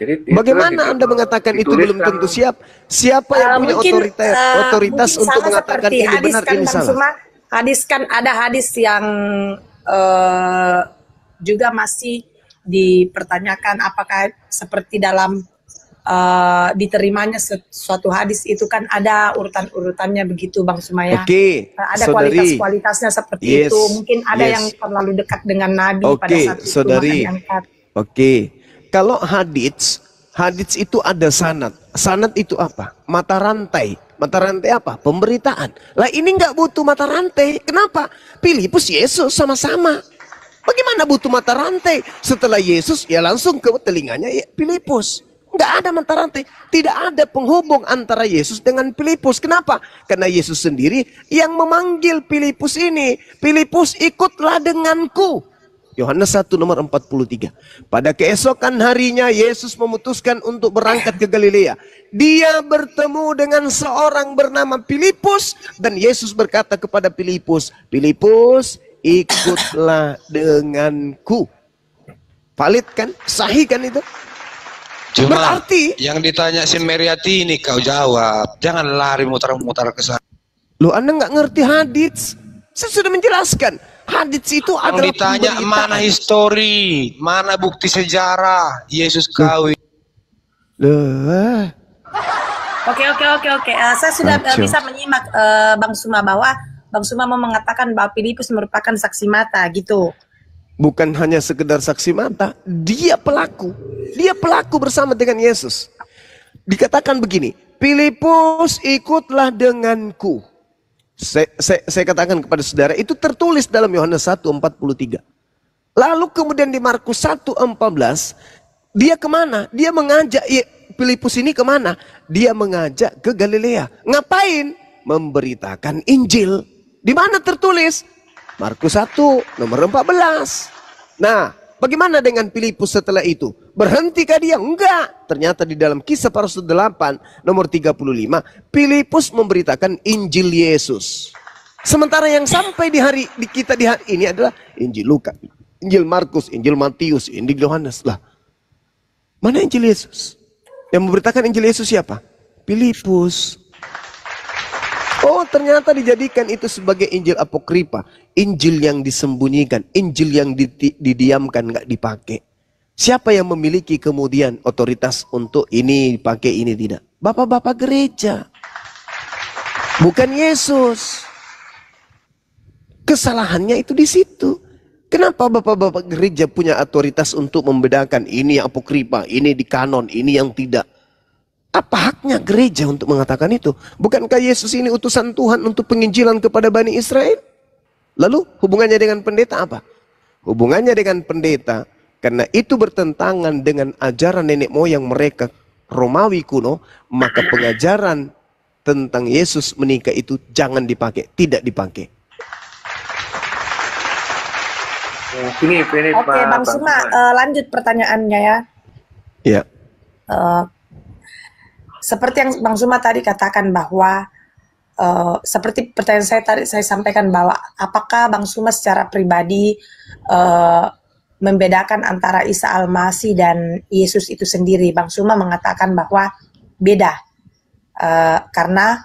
Jadi bagaimana Anda mengatakan itu belum tentu siap? Siapa yang punya otoritas untuk mengatakan ini benar, ini salah? Hadis kan ada hadis yang juga masih dipertanyakan apakah seperti dalam diterimanya suatu hadis itu kan ada urutan-urutannya begitu Bang Sumaya. Oke, ada kualitas-kualitasnya seperti itu. Mungkin ada yang terlalu dekat dengan Nabi pada saat itu maka diangkat. Oke. Kalau hadits itu ada sanad. Sanad itu apa? Mata rantai. Mata rantai apa? Pemberitaan. Lah ini nggak butuh mata rantai. Kenapa? Filipus Yesus sama-sama. Bagaimana butuh mata rantai? Setelah Yesus ya langsung ke telinganya ya Filipus. Nggak ada mata rantai. Tidak ada penghubung antara Yesus dengan Filipus. Kenapa? Karena Yesus sendiri yang memanggil Filipus ini. Filipus, ikutlah denganku. Yohanes 1 nomor 43. Pada keesokan harinya Yesus memutuskan untuk berangkat ke Galilea. Dia bertemu dengan seorang bernama Filipus. Dan Yesus berkata kepada Filipus, Filipus, ikutlah denganku. Valid kan? Sahih kan itu? Cuma berarti yang ditanya si Meriati ini kau jawab. Jangan lari mutar-mutar ke sana. Loh, Anda nggak ngerti hadits? Saya sudah menjelaskan. Hadits itu adalah ditanya mana histori, mana bukti sejarah Yesus kawin. Oke. Saya sudah bisa menyimak Bang Suma bahwa Bang Suma mau mengatakan bahwa Filipus merupakan saksi mata gitu. Bukan hanya sekedar saksi mata, dia pelaku. Dia pelaku bersama dengan Yesus. Dikatakan begini, Filipus ikutlah denganku. Saya katakan kepada saudara, itu tertulis dalam Yohanes 1:43. Lalu kemudian di Markus 1:14, dia kemana? Dia mengajak Filipus ini kemana? Dia mengajak ke Galilea. Ngapain? Memberitakan Injil. Di mana tertulis? Markus 1 nomor 14. Nah, bagaimana dengan Filipus setelah itu? Berhentikah dia? Enggak. Ternyata di dalam Kisah Para Rasul 8 nomor 35, Filipus memberitakan Injil Yesus. Sementara yang sampai di hari ini adalah Injil Lukas, Injil Markus, Injil Matius, Injil Yohanes. Lah, mana Injil Yesus? Yang memberitakan Injil Yesus siapa? Filipus. Oh, ternyata dijadikan itu sebagai Injil apokripa, Injil yang disembunyikan, Injil yang didiamkan, nggak dipakai. Siapa yang memiliki kemudian otoritas untuk ini dipakai, ini tidak? Bapak-bapak gereja, bukan Yesus. Kesalahannya itu di situ. Kenapa bapak-bapak gereja punya otoritas untuk membedakan ini yang apokripa, ini di kanon, ini yang tidak? Apa haknya gereja untuk mengatakan itu? Bukankah Yesus ini utusan Tuhan untuk penginjilan kepada Bani Israel? Lalu hubungannya dengan pendeta apa? Hubungannya dengan pendeta, karena itu bertentangan dengan ajaran nenek moyang mereka Romawi kuno, maka pengajaran tentang Yesus menikah itu jangan dipakai, tidak dipakai. Oke, Bang Suma, lanjut pertanyaannya ya. Ya. Seperti yang Bang Suma tadi katakan bahwa seperti pertanyaan saya tadi saya sampaikan bahwa apakah Bang Suma secara pribadi membedakan antara Isa Al-Masih dan Yesus itu sendiri? Bang Suma mengatakan bahwa beda karena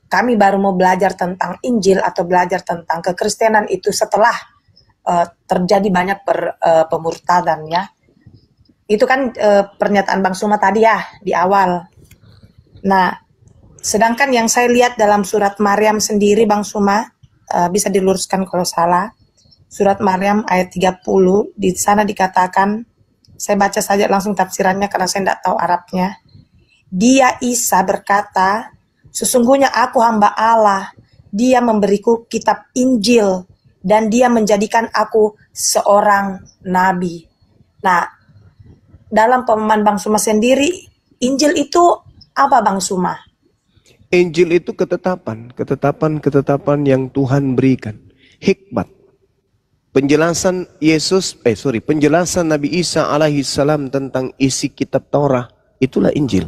kami baru mau belajar tentang Injil atau belajar tentang kekristenan itu setelah terjadi banyak pemurtadan ya. Itu kan pernyataan Bang Suma tadi ya di awal. Nah, sedangkan yang saya lihat dalam surat Maryam sendiri Bang Suma, bisa diluruskan kalau salah. Surat Maryam ayat 30, di sana dikatakan, saya baca saja langsung tafsirannya karena saya tidak tahu Arabnya. Dia Isa berkata, sesungguhnya aku hamba Allah, dia memberiku kitab Injil, dan dia menjadikan aku seorang nabi. Nah, dalam pemahaman Bang Suma sendiri, Injil itu apa Bang Suma? Injil itu ketetapan yang Tuhan berikan. Hikmat. Penjelasan penjelasan Nabi Isa alaihi salam tentang isi kitab Taurat, itulah Injil.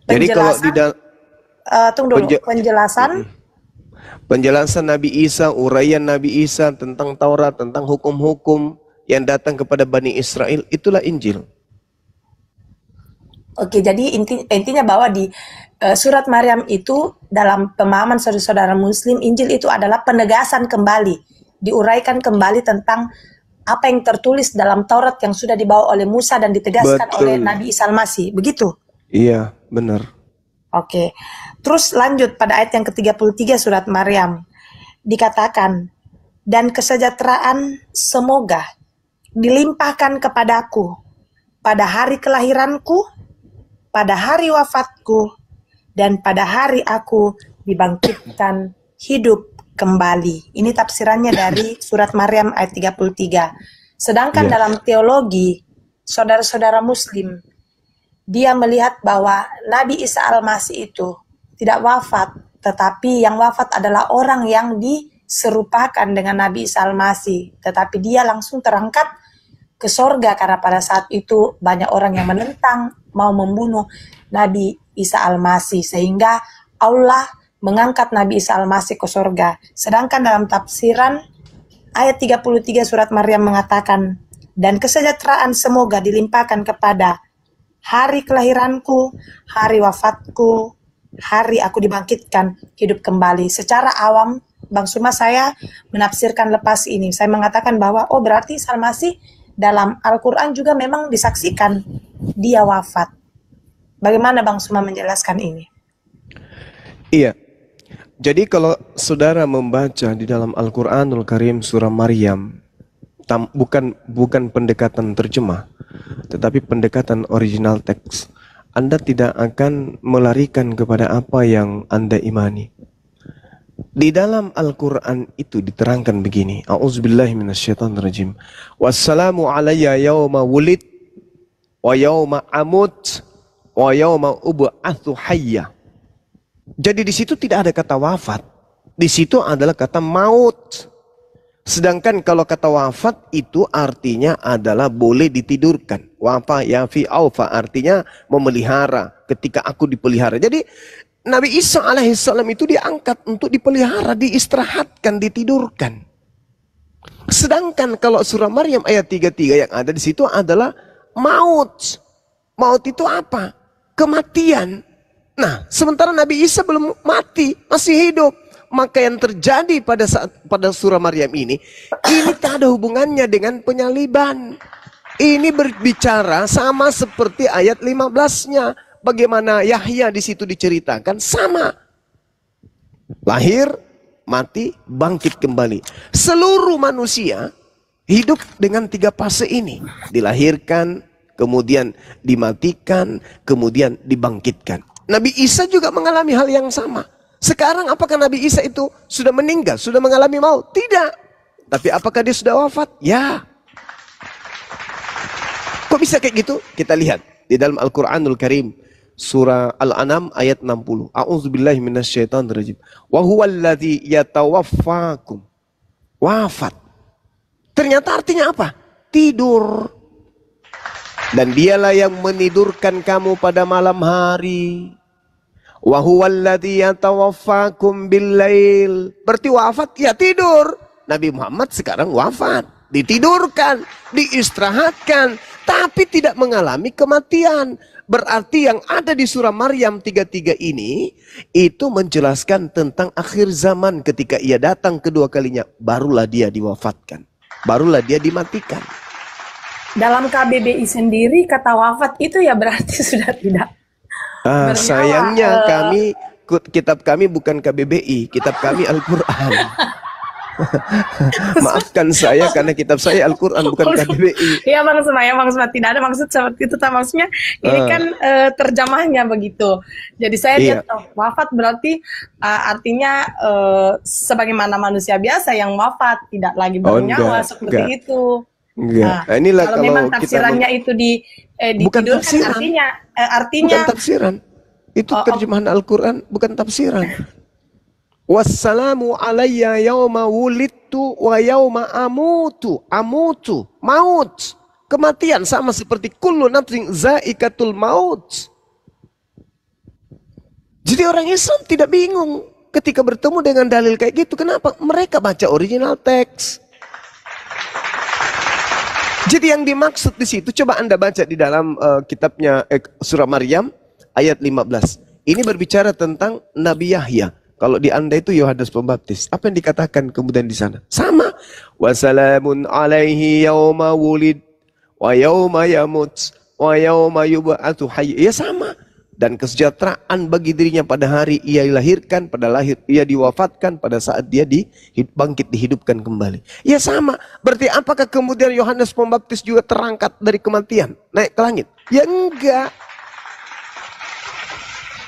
Jadi kalau di penjelasan Nabi Isa, uraian Nabi Isa tentang Taurat, tentang hukum-hukum, yang datang kepada Bani Israel, itulah Injil. Oke, jadi intinya bahwa di surat Maryam itu dalam pemahaman saudara-saudara Muslim, Injil itu adalah penegasan kembali, diuraikan kembali tentang apa yang tertulis dalam Taurat yang sudah dibawa oleh Musa dan ditegaskan oleh Nabi Isa Al-Masih, begitu? Iya, benar. Oke, terus lanjut pada ayat yang ke-33 surat Maryam, dikatakan, dan kesejahteraan semoga dilimpahkan kepadaku pada hari kelahiranku, pada hari wafatku, dan pada hari aku dibangkitkan hidup kembali. Ini tafsirannya dari surat Maryam ayat 33. Sedangkan dalam teologi, saudara-saudara Muslim, dia melihat bahwa Nabi Isa Al-Masih itu tidak wafat, tetapi yang wafat adalah orang yang diserupakan dengan Nabi Isa Al-Masih. Tetapi dia langsung terangkat ke sorga karena pada saat itu banyak orang yang menentang, mau membunuh Nabi Isa Al-Masih, sehingga Allah mengangkat Nabi Isa Al-Masih ke sorga. Sedangkan dalam tafsiran ayat 33 surat Maryam mengatakan, dan kesejahteraan semoga dilimpahkan kepada hari kelahiranku, hari wafatku, hari aku dibangkitkan hidup kembali. Secara awam, Bang Suma, saya menafsirkan lepas ini. Saya mengatakan bahwa, oh berarti Isa Al-Masih dalam Al-Quran juga memang disaksikan dia wafat. Bagaimana Bang Suma menjelaskan ini? Iya. Jadi kalau saudara membaca di dalam Al-Quranul Karim surah Maryam, bukan pendekatan terjemah, tetapi pendekatan original teks, Anda tidak akan melarikan kepada apa yang Anda imani. Di dalam Al-Quran itu diterangkan begini, A'udzubillahi minasyaitonirrajim. Wassalamu alayya yawma wulid wa yawma amut wa yawma ub'atsu hayya. Jadi di situ tidak ada kata wafat. Di situ adalah kata maut. Sedangkan kalau kata wafat itu artinya adalah boleh ditidurkan. Wafa yafi aufa artinya memelihara, ketika aku dipelihara. Jadi Nabi Isa alaihissalam itu diangkat untuk dipelihara, diistirahatkan, ditidurkan. Sedangkan kalau surah Maryam ayat 33 yang ada di situ adalah maut. Maut itu apa? Kematian. Nah, sementara Nabi Isa belum mati, masih hidup. Maka yang terjadi pada surah Maryam ini tak ada hubungannya dengan penyaliban. Ini berbicara sama seperti ayat 15-nya. Bagaimana Yahya di situ diceritakan sama. Lahir, mati, bangkit kembali. Seluruh manusia hidup dengan 3 fase ini. Dilahirkan, kemudian dimatikan, kemudian dibangkitkan. Nabi Isa juga mengalami hal yang sama. Sekarang apakah Nabi Isa itu sudah meninggal, sudah mengalami maut? Tidak. Tapi apakah dia sudah wafat? Ya. Kok bisa kayak gitu? Kita lihat di dalam Al-Quranul Karim. Surah Al-An'am ayat 60. A'udzubillahi minasyaitonirrajim. Wa huwallazi yatawaffakum. Wafat. Ternyata artinya apa? Tidur. Dan dialah yang menidurkan kamu pada malam hari. Wa huwallazi yatawaffakum billail. Berarti wafat ya tidur. Nabi Muhammad sekarang wafat, ditidurkan, diistirahatkan, tapi tidak mengalami kematian. Berarti yang ada di surah Maryam 33 ini itu menjelaskan tentang akhir zaman, ketika ia datang kedua kalinya, barulah dia diwafatkan, barulah dia dimatikan. Dalam KBBI sendiri kata wafat itu ya berarti sudah tidak bernyawa. Sayangnya kitab kami bukan KBBI, kitab kami Al-Quran. Maafkan saya karena kitab saya Al-Quran bukan KBBI. Iya Bang Suma, tidak ada maksud seperti itu. Maksudnya ini kan terjemahnya begitu. Jadi saya lihat wafat berarti artinya sebagaimana manusia biasa yang wafat, tidak lagi bernyawa seperti itu. Enggak. Nah, inilah kalau memang tafsirannya itu ditidurkan, artinya bukan tafsiran. Itu terjemahan Al-Quran, bukan tafsiran. Wassalamu alayya yawma wulidtu wa yawma amutu. Amutu, maut. Kematian sama seperti kullu nafsin zaikatul maut. Jadi orang Islam tidak bingung ketika bertemu dengan dalil kayak gitu. Kenapa? Mereka baca original teks. Jadi yang dimaksud di situ, coba Anda baca di dalam kitabnya surah Maryam ayat 15. Ini berbicara tentang Nabi Yahya. Kalau di Anda itu Yohanes Pembaptis. Apa yang dikatakan kemudian di sana? Sama. Wassalamun alaihi yauma wulid wa yauma yamut wa yauma yub'atsu hayy. Ya sama. Dan kesejahteraan bagi dirinya pada hari ia dilahirkan, pada lahir ia diwafatkan, pada saat dia bangkit dihidupkan kembali. Ya sama. Berarti apakah kemudian Yohanes Pembaptis juga terangkat dari kematian, naik ke langit? Ya enggak.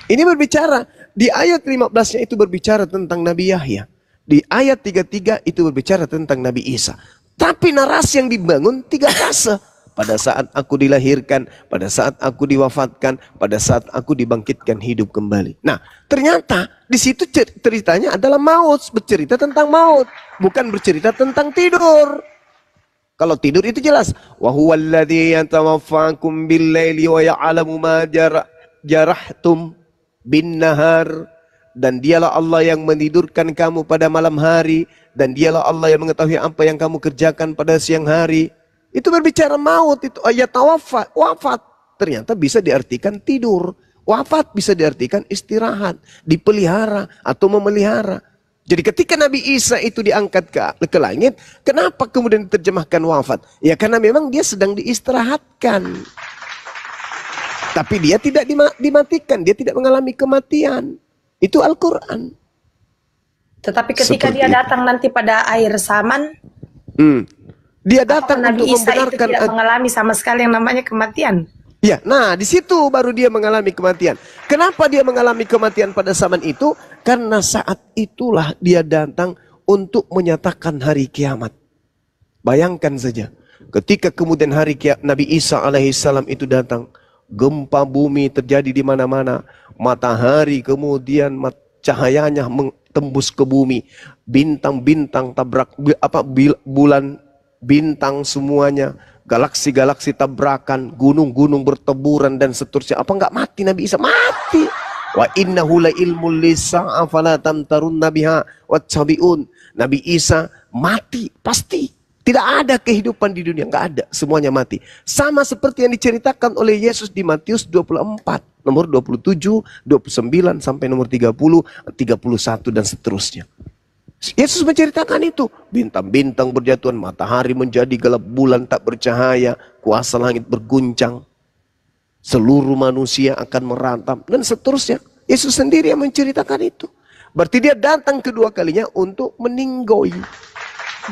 Ini berbicara di ayat 15-nya itu berbicara tentang Nabi Yahya. Di ayat 33 itu berbicara tentang Nabi Isa. Tapi narasi yang dibangun 3 fase. Pada saat aku dilahirkan, pada saat aku diwafatkan, pada saat aku dibangkitkan hidup kembali. Nah, ternyata di situ ceritanya adalah maut, bercerita tentang maut, bukan bercerita tentang tidur. Kalau tidur itu jelas, wa huwallazi yatawaffakum bil-laili wa ya'lamu ma jarahtum bin nahar, dan dialah Allah yang menidurkan kamu pada malam hari, dan dialah Allah yang mengetahui apa yang kamu kerjakan pada siang hari. Itu berbicara maut, itu ayat wafat. Wafat ternyata bisa diartikan tidur. Wafat bisa diartikan istirahat, dipelihara atau memelihara. Jadi ketika Nabi Isa itu diangkat ke langit, kenapa kemudian diterjemahkan wafat? Ya karena memang dia sedang diistirahatkan. Tapi dia tidak dimatikan, dia tidak mengalami kematian. Itu Al-Quran. Tetapi ketika dia datang nanti pada akhir zaman, dia datang Nabi untuk Isa membenarkan, itu tidak mengalami sama sekali yang namanya kematian. Ya, nah di situ baru dia mengalami kematian. Kenapa dia mengalami kematian pada zaman itu? Karena saat itulah dia datang untuk menyatakan hari kiamat. Bayangkan saja, ketika kemudian hari kiamat Nabi Isa alaihissalam itu datang, gempa bumi terjadi di mana-mana, matahari kemudian cahayanya tembus ke bumi, bintang-bintang tabrak bulan, bintang semuanya, galaksi-galaksi tabrakan, gunung-gunung berteburan dan seterusnya. Apa enggak mati Nabi Isa? Mati. Wa innahu la ilmul lisa'a fala tamtarunna biha wattabi'un. Nabi Isa mati pasti. Tidak ada kehidupan di dunia, enggak ada, semuanya mati. Sama seperti yang diceritakan oleh Yesus di Matius 24, nomor 27, 29 sampai nomor 30, 31 dan seterusnya. Yesus menceritakan itu. Bintang-bintang berjatuhan, matahari menjadi gelap, bulan tak bercahaya, kuasa langit berguncang, seluruh manusia akan meratap, dan seterusnya. Yesus sendiri yang menceritakan itu. Berarti dia datang kedua kalinya untuk meninggoy.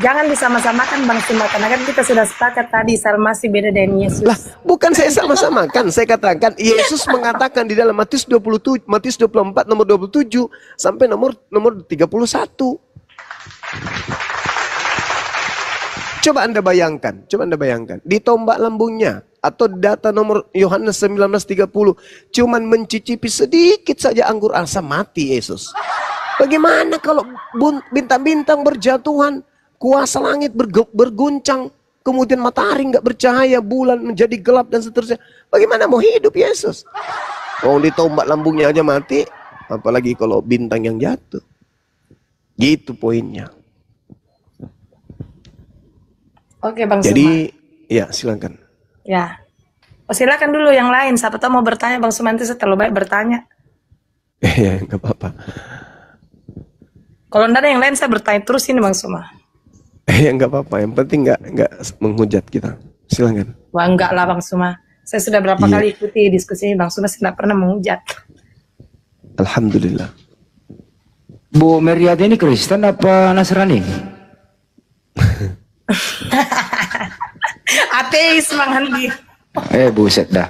Jangan disama-samakan Bang Sima, karena kan kita sudah sepakat tadi Salmasi beda dengan Yesus. Lah, bukan saya sama-samakan. Saya katakan Yesus mengatakan di dalam Matius 27, Matius 24 nomor 27 sampai nomor 31. Coba Anda bayangkan, di tombak lambungnya atau data nomor Yohanes 19:30, cuman mencicipi sedikit saja anggur asam, mati Yesus. Bagaimana kalau bintang-bintang berjatuhan, kuasa langit berguncang, kemudian matahari nggak bercahaya, bulan menjadi gelap dan seterusnya? Bagaimana mau hidup Yesus? Oh, di tombak lambungnya aja mati, apalagi kalau bintang yang jatuh. Gitu poinnya. Oke Bang Suma. Jadi, ya silakan. Ya. Oh, silakan dulu yang lain. Siapa tahu mau bertanya Bang Suma, nanti saya terlalu baik bertanya. Ya, nggak apa-apa. Kalau enggak ada yang lain saya bertanya terus ini Bang Suma. Ya nggak apa-apa. Yang penting nggak menghujat kita. Silakan. Wah enggak lah Bang Suma. Saya sudah berapa kali ikuti diskusi ini Bang Suma, saya tidak pernah menghujat. Alhamdulillah. Bu Meriati ini Kristen apa Nasrani? Ateis Bang Andi. Buset dah.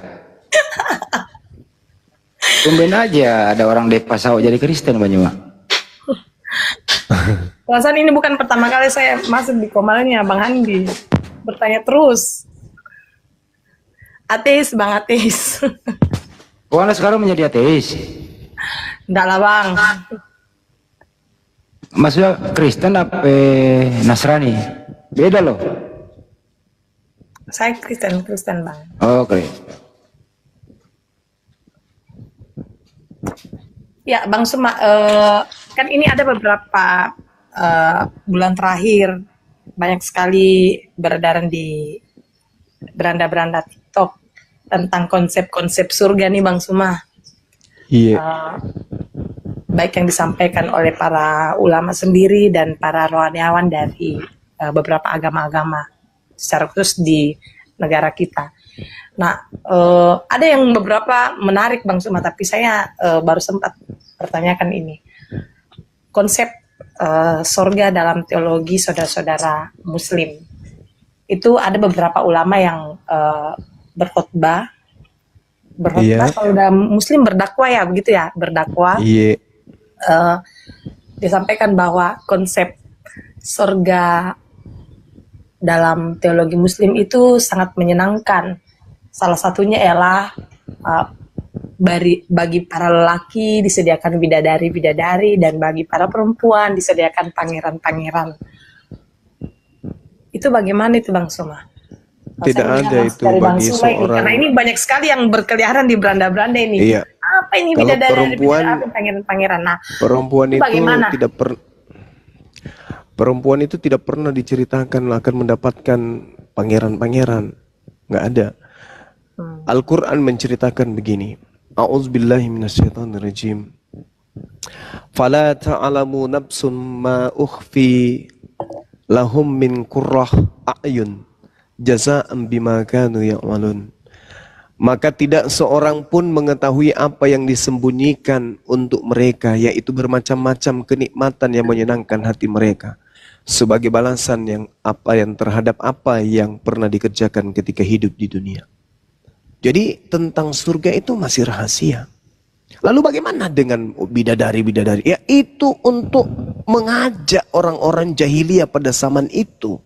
Tumben aja ada orang Depasau jadi Kristen Banyuma. Perasaan ini bukan pertama kali saya masuk di komalnya Bang Andi. Bertanya terus. Ateis Bang, ateis. Oh, Anda sekarang menjadi ateis? Enggak lah Bang. Maksudnya Kristen apa Nasrani? Beda loh. Saya Kristen Bang. Oh, oke. Ya Bang Suma, kan ini ada beberapa bulan terakhir banyak sekali beredaran di beranda-beranda TikTok tentang konsep-konsep surga nih Bang Suma. Iya. Baik yang disampaikan oleh para ulama sendiri dan para rohaniawan dari beberapa agama-agama secara khusus di negara kita. Nah, ada yang beberapa menarik Bang Suma, tapi saya baru sempat pertanyakan ini. Konsep surga dalam teologi saudara-saudara Muslim. Itu ada beberapa ulama yang berkhotbah. Iya. Kalau dalam Muslim berdakwah ya, begitu ya, berdakwah. Iya. Disampaikan bahwa konsep surga dalam teologi Muslim itu sangat menyenangkan. Salah satunya ialah bagi para lelaki disediakan bidadari-bidadari, dan bagi para perempuan disediakan pangeran-pangeran. Itu bagaimana itu Bang Suma? Tidak ada itu dari Bang bagi Suma ini, seorang. karena ini banyak sekali yang berkeliaran di beranda-beranda ini. Iya. Apa ini Kalau bidadari, perempuan- apa pangeran-pangeran? Nah, Perempuan itu itu bagaimana? Perempuan itu tidak pernah diceritakan akan mendapatkan pangeran-pangeran. Nggak ada. Al-Quran menceritakan begini. A'udzubillahi minasyaitonirrajim. Fala ta'alamu nafsun ma ukhfi lahum min qurrah a'yun jaza'an bima kanu ya'malun. Maka tidak seorang pun mengetahui apa yang disembunyikan untuk mereka, yaitu bermacam-macam kenikmatan yang menyenangkan hati mereka, sebagai balasan yang terhadap apa yang pernah dikerjakan ketika hidup di dunia. Jadi tentang surga itu masih rahasia. Lalu bagaimana dengan bidadari-bidadari? Ya itu untuk mengajak orang-orang jahiliyah pada zaman itu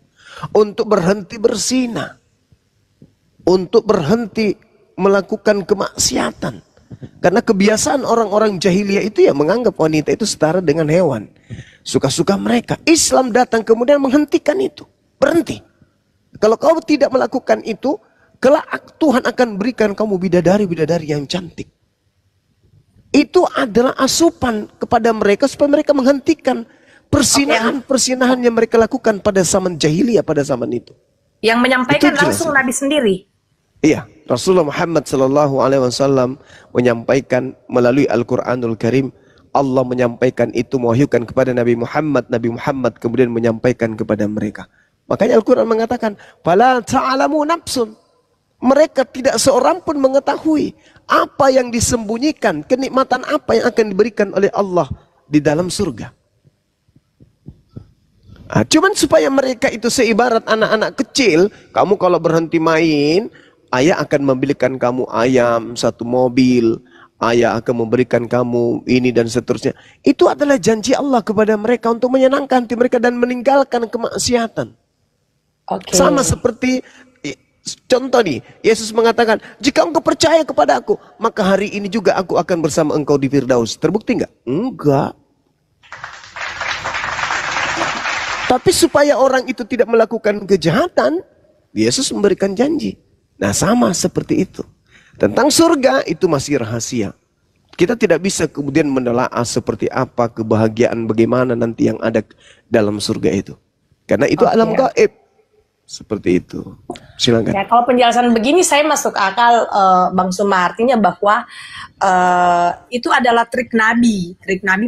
untuk berhenti berzina, untuk berhenti melakukan kemaksiatan. Karena kebiasaan orang-orang jahiliyah itu ya menganggap wanita itu setara dengan hewan. Suka-suka mereka. Islam datang kemudian menghentikan itu. Berhenti. Kalau kau tidak melakukan itu, kelak Tuhan akan berikan kamu bidadari-bidadari yang cantik. Itu adalah asupan kepada mereka supaya mereka menghentikan persinahan yang mereka lakukan pada zaman jahiliyah pada zaman itu. Yang menyampaikan Itu jelas. langsung Nabi sendiri. Iya, Rasulullah Muhammad sallallahu alaihi wasallam menyampaikan melalui Al-Qur'anul Karim. Allah menyampaikan itu, mewahyukan kepada Nabi Muhammad kemudian menyampaikan kepada mereka. Makanya Al-Qur'an mengatakan, "Fala ta'lamu nafsun." Mereka tidak seorang pun mengetahui apa yang disembunyikan, kenikmatan apa yang akan diberikan oleh Allah di dalam surga. Cuman supaya mereka itu seibarat anak-anak kecil, kamu kalau berhenti main, ayah akan membelikan kamu ayam, satu mobil, ayah akan memberikan kamu ini dan seterusnya. Itu adalah janji Allah kepada mereka untuk menyenangkan hati mereka dan meninggalkan kemaksiatan. Sama seperti contoh nih, Yesus mengatakan, jika engkau percaya kepada aku, maka hari ini juga aku akan bersama engkau di Firdaus. Terbukti enggak? Enggak. Tapi supaya orang itu tidak melakukan kejahatan, Yesus memberikan janji. Nah sama seperti itu. Tentang surga itu masih rahasia. Kita tidak bisa kemudian menelaah seperti apa kebahagiaan bagaimana nanti yang ada dalam surga itu. Karena itu alam gaib. Seperti itu. Silakan. Ya, kalau penjelasan begini saya masuk akal Bang Suma, artinya bahwa itu adalah trik Nabi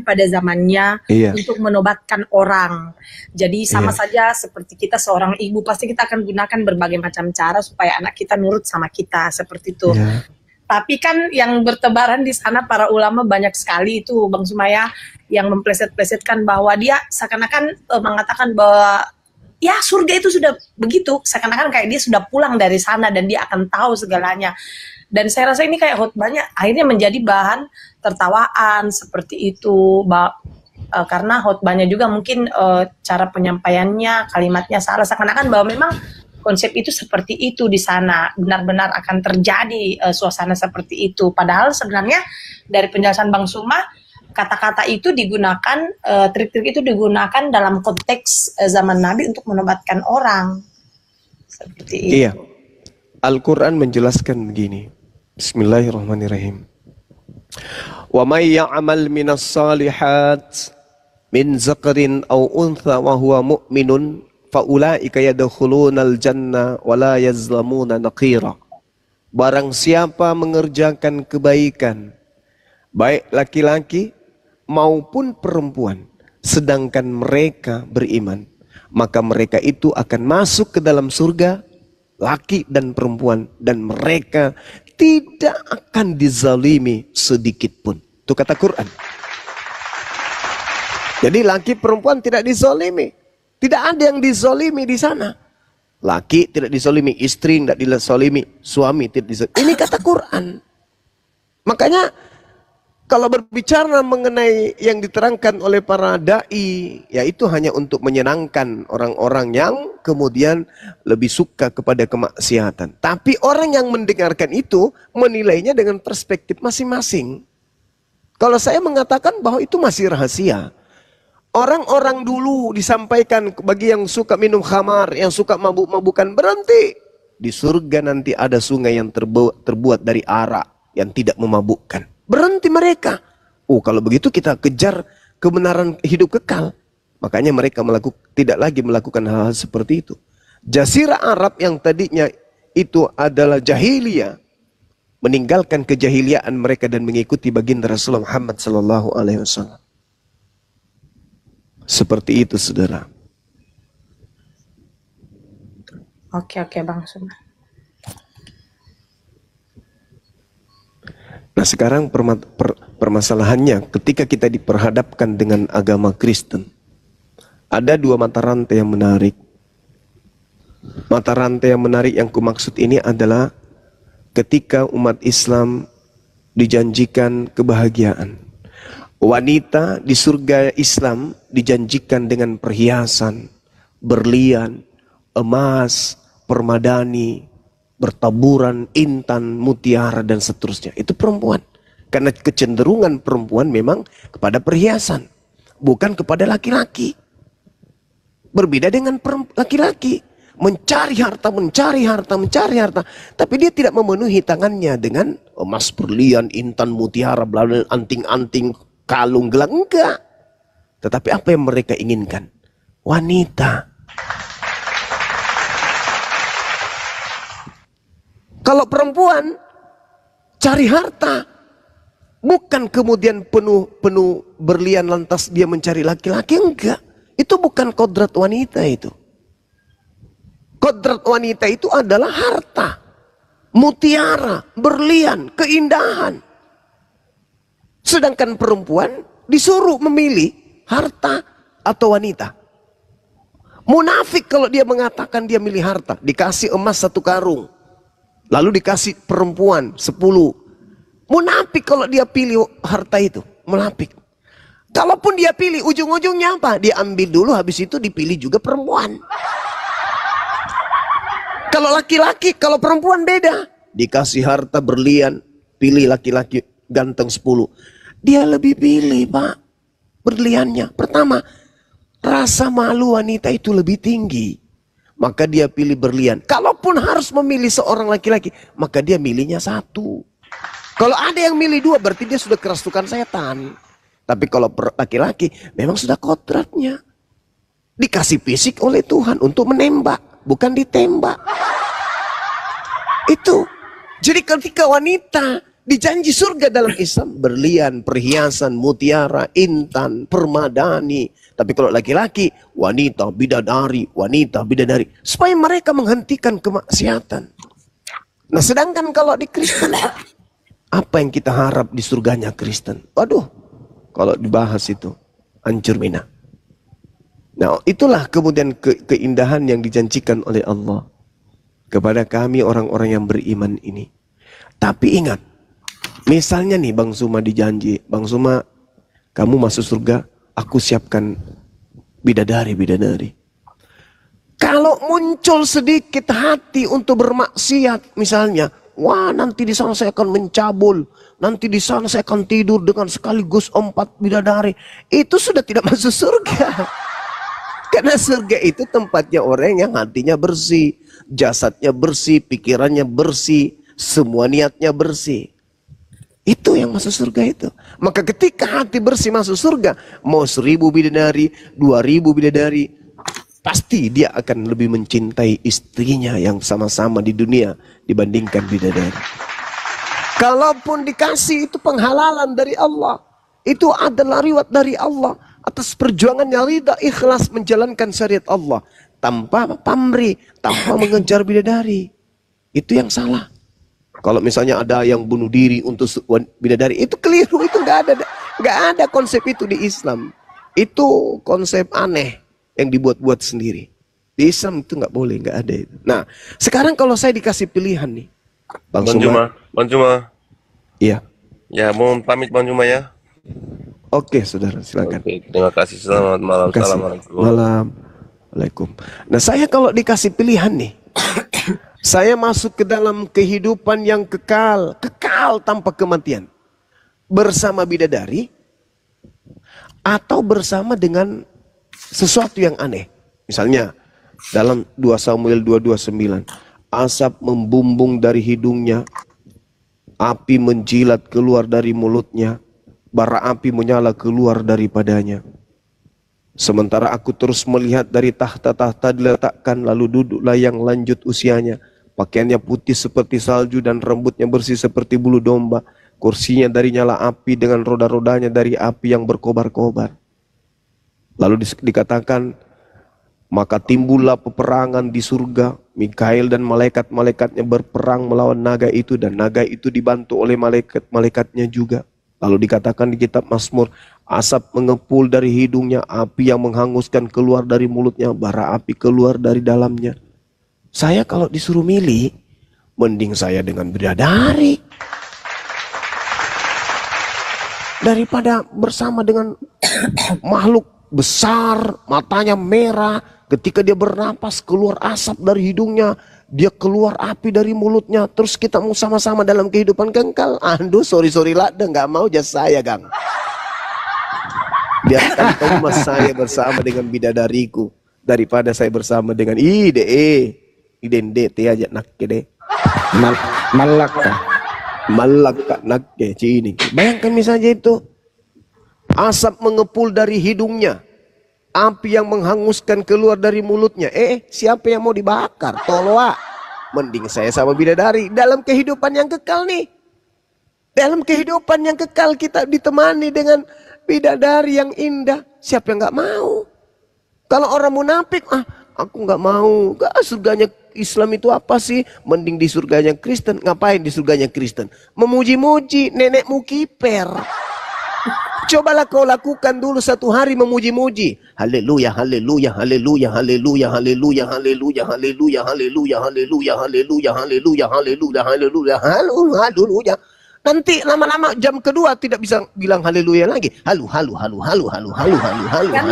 pada zamannya untuk menobatkan orang. Jadi sama saja seperti kita seorang ibu, pasti kita akan gunakan berbagai macam cara supaya anak kita nurut sama kita, seperti itu. Tapi kan yang bertebaran di sana para ulama banyak sekali itu Bang Sumaya yang mempleset-plesetkan bahwa dia seakan-akan mengatakan bahwa ya surga itu sudah begitu, seakan-akan kayak dia sudah pulang dari sana dan dia akan tahu segalanya. Dan saya rasa ini kayak khotbahnya akhirnya menjadi bahan tertawaan seperti itu, karena khotbahnya juga mungkin cara penyampaiannya, kalimatnya salah, seakan-akan bahwa memang konsep itu seperti itu di sana, benar-benar akan terjadi suasana seperti itu. Padahal sebenarnya dari penjelasan Bang Suma, kata-kata itu digunakan, trik-trik itu digunakan dalam konteks zaman Nabi untuk menobatkan orang. Seperti itu. Iya. Al-Quran menjelaskan begini. Bismillahirrahmanirrahim. Wa may ya'mal minas salihat min zakarin aw untha wa huwa mu'minun faulaika yadkhulunal jannah wala yazlamuna naqira. Barang siapa mengerjakan kebaikan, baik laki-laki maupun perempuan, sedangkan mereka beriman, maka mereka itu akan masuk ke dalam surga, laki dan perempuan, dan mereka tidak akan dizalimi sedikit pun. Itu kata Quran. Jadi laki perempuan tidak dizalimi. Tidak ada yang dizalimi di sana. Laki tidak dizalimi, istri tidak dizalimi, suami tidak dizalimi. Ini kata Quran. Makanya kalau berbicara mengenai yang diterangkan oleh para da'i, yaitu hanya untuk menyenangkan orang-orang yang kemudian lebih suka kepada kemaksiatan. Tapi orang yang mendengarkan itu menilainya dengan perspektif masing-masing. Kalau saya mengatakan bahwa itu masih rahasia. Orang-orang dulu disampaikan bagi yang suka minum khamar, yang suka mabuk-mabukan, berhenti. Di surga nanti ada sungai yang terbuat dari arak yang tidak memabukkan. Berhenti mereka. Oh, kalau begitu kita kejar kebenaran hidup kekal. Makanya mereka tidak lagi melakukan hal-hal seperti itu. Jazirah Arab yang tadinya itu adalah jahiliyah, meninggalkan kejahiliaan mereka dan mengikuti baginda Rasulullah Muhammad SAW. Seperti itu, saudara. Oke, Bang Suma. Nah, sekarang permasalahannya ketika kita diperhadapkan dengan agama Kristen, ada dua mata rantai yang menarik. Mata rantai yang menarik yang kumaksud ini adalah ketika umat Islam dijanjikan kebahagiaan. Wanita di surga Islam dijanjikan dengan perhiasan, berlian, emas, permadani, bertaburan, intan, mutiara, dan seterusnya. Itu perempuan. Karena kecenderungan perempuan memang kepada perhiasan, bukan kepada laki-laki. Berbeda dengan laki-laki. Mencari harta. Tapi dia tidak memenuhi tangannya dengan emas, berlian, intan, mutiara, anting-anting, kalung, gelang. Enggak. Tetapi apa yang mereka inginkan? Wanita. Kalau perempuan cari harta, bukan kemudian penuh berlian lantas dia mencari laki-laki. Enggak. Itu bukan kodrat wanita itu. Kodrat wanita itu adalah harta, mutiara, berlian, keindahan. Sedangkan perempuan disuruh memilih harta atau wanita. Munafik kalau dia mengatakan dia milih harta. Dikasih emas 1 karung. Lalu dikasih perempuan 10. Munafik kalau dia pilih harta itu. Munafik. Kalaupun dia pilih, ujung-ujungnya apa? Dia ambil dulu, habis itu dipilih juga perempuan. Kalau laki-laki, kalau perempuan beda. Dikasih harta berlian, pilih laki-laki ganteng 10. Dia lebih pilih, Pak, berliannya. Pertama, rasa malu wanita itu lebih tinggi. Maka dia pilih berlian. Kalaupun harus memilih seorang laki-laki, maka dia milihnya 1. Kalau ada yang milih 2, berarti dia sudah kerasukan setan. Tapi kalau laki-laki, memang sudah kodratnya. Dikasih fisik oleh Tuhan untuk menembak, bukan ditembak. Itu. Jadi ketika wanita dijanji surga dalam Islam, berlian, perhiasan, mutiara, intan, permadani. Tapi kalau laki-laki, wanita bidadari. Supaya mereka menghentikan kemaksiatan. Nah, sedangkan kalau di Kristen, apa yang kita harap di surganya Kristen? Waduh, kalau dibahas itu, hancur mina. Nah, itulah kemudian keindahan yang dijanjikan oleh Allah kepada kami orang-orang yang beriman ini. Tapi ingat, misalnya nih Bang Suma dijanji, Bang Suma kamu masuk surga, aku siapkan bidadari. Kalau muncul sedikit hati untuk bermaksiat misalnya, wah nanti di sana saya akan mencabul, nanti di sana saya akan tidur dengan sekaligus 4 bidadari. Itu sudah tidak masuk surga. Karena surga itu tempatnya orang yang hatinya bersih, jasadnya bersih, pikirannya bersih, semua niatnya bersih. Itu yang masuk surga itu. Maka ketika hati bersih masuk surga, mau 1000 bidadari, 2000 bidadari, pasti dia akan lebih mencintai istrinya yang sama-sama di dunia dibandingkan bidadari. Kalaupun dikasih, itu penghalalan dari Allah. Itu adalah reward dari Allah atas perjuangannya ridha ikhlas menjalankan syariat Allah tanpa pamrih, tanpa mengejar bidadari. Itu yang salah. Kalau misalnya ada yang bunuh diri untuk bidadari, itu keliru, itu nggak ada konsep itu di Islam. Itu konsep aneh yang dibuat-buat sendiri. Di Islam itu nggak boleh, nggak ada itu. Nah, sekarang kalau saya dikasih pilihan nih, Bang Juma. Iya. Ya, mau pamit Bang Juma ya. Oke, saudara, silakan. Oke, terima kasih. Selamat malam. Assalamualaikum. Malam. Waalaikumsalam. Nah, saya kalau dikasih pilihan nih, saya masuk ke dalam kehidupan yang kekal tanpa kematian, bersama bidadari, atau bersama dengan sesuatu yang aneh. Misalnya dalam 2 Samuel 2:29, asap membumbung dari hidungnya, api menjilat keluar dari mulutnya, bara api menyala keluar daripadanya. Sementara aku terus melihat dari tahta-tahta diletakkan, lalu duduklah yang lanjut usianya. Pakaiannya putih seperti salju dan rambutnya bersih seperti bulu domba. Kursinya dari nyala api dengan roda-rodanya dari api yang berkobar-kobar. Lalu dikatakan, maka timbullah peperangan di surga. Mikael dan malaikat-malaikatnya berperang melawan naga itu, dan naga itu dibantu oleh malaikat-malaikatnya juga. Lalu dikatakan di kitab Mazmur, asap mengepul dari hidungnya, api yang menghanguskan keluar dari mulutnya, bara api keluar dari dalamnya. Saya kalau disuruh milih, mending saya dengan bidadari daripada bersama dengan makhluk besar, matanya merah, ketika dia bernapas keluar asap dari hidungnya, dia keluar api dari mulutnya, terus kita mau sama-sama dalam kehidupan kekal. Aduh, sorry lah, nggak mau jasa saya, Gang. Biarkan kamu saya bersama dengan bidadariku daripada saya bersama dengan idende aja nakke deh. Malaka nakke cini. Bayangkan misalnya itu, asap mengepul dari hidungnya, api yang menghanguskan keluar dari mulutnya. Siapa yang mau dibakar? Toloa. Mending saya sama bidadari dalam kehidupan yang kekal nih. Dalam kehidupan yang kekal kita ditemani dengan bidadari yang indah. Siapa yang nggak mau? Kalau orang munafik, aku nggak mau. Surganya Islam itu apa sih? Mending di surganya Kristen. Ngapain di surganya Kristen? Memuji-muji nenekmu kiper. Cobalah kau lakukan dulu 1 hari memuji-muji. Haleluya, haleluya, haleluya, haleluya, haleluya, haleluya, haleluya, haleluya, haleluya, haleluya, haleluya, haleluya, haleluya, haleluya. Nanti lama-lama jam kedua tidak bisa bilang haleluya lagi. Halu. Kan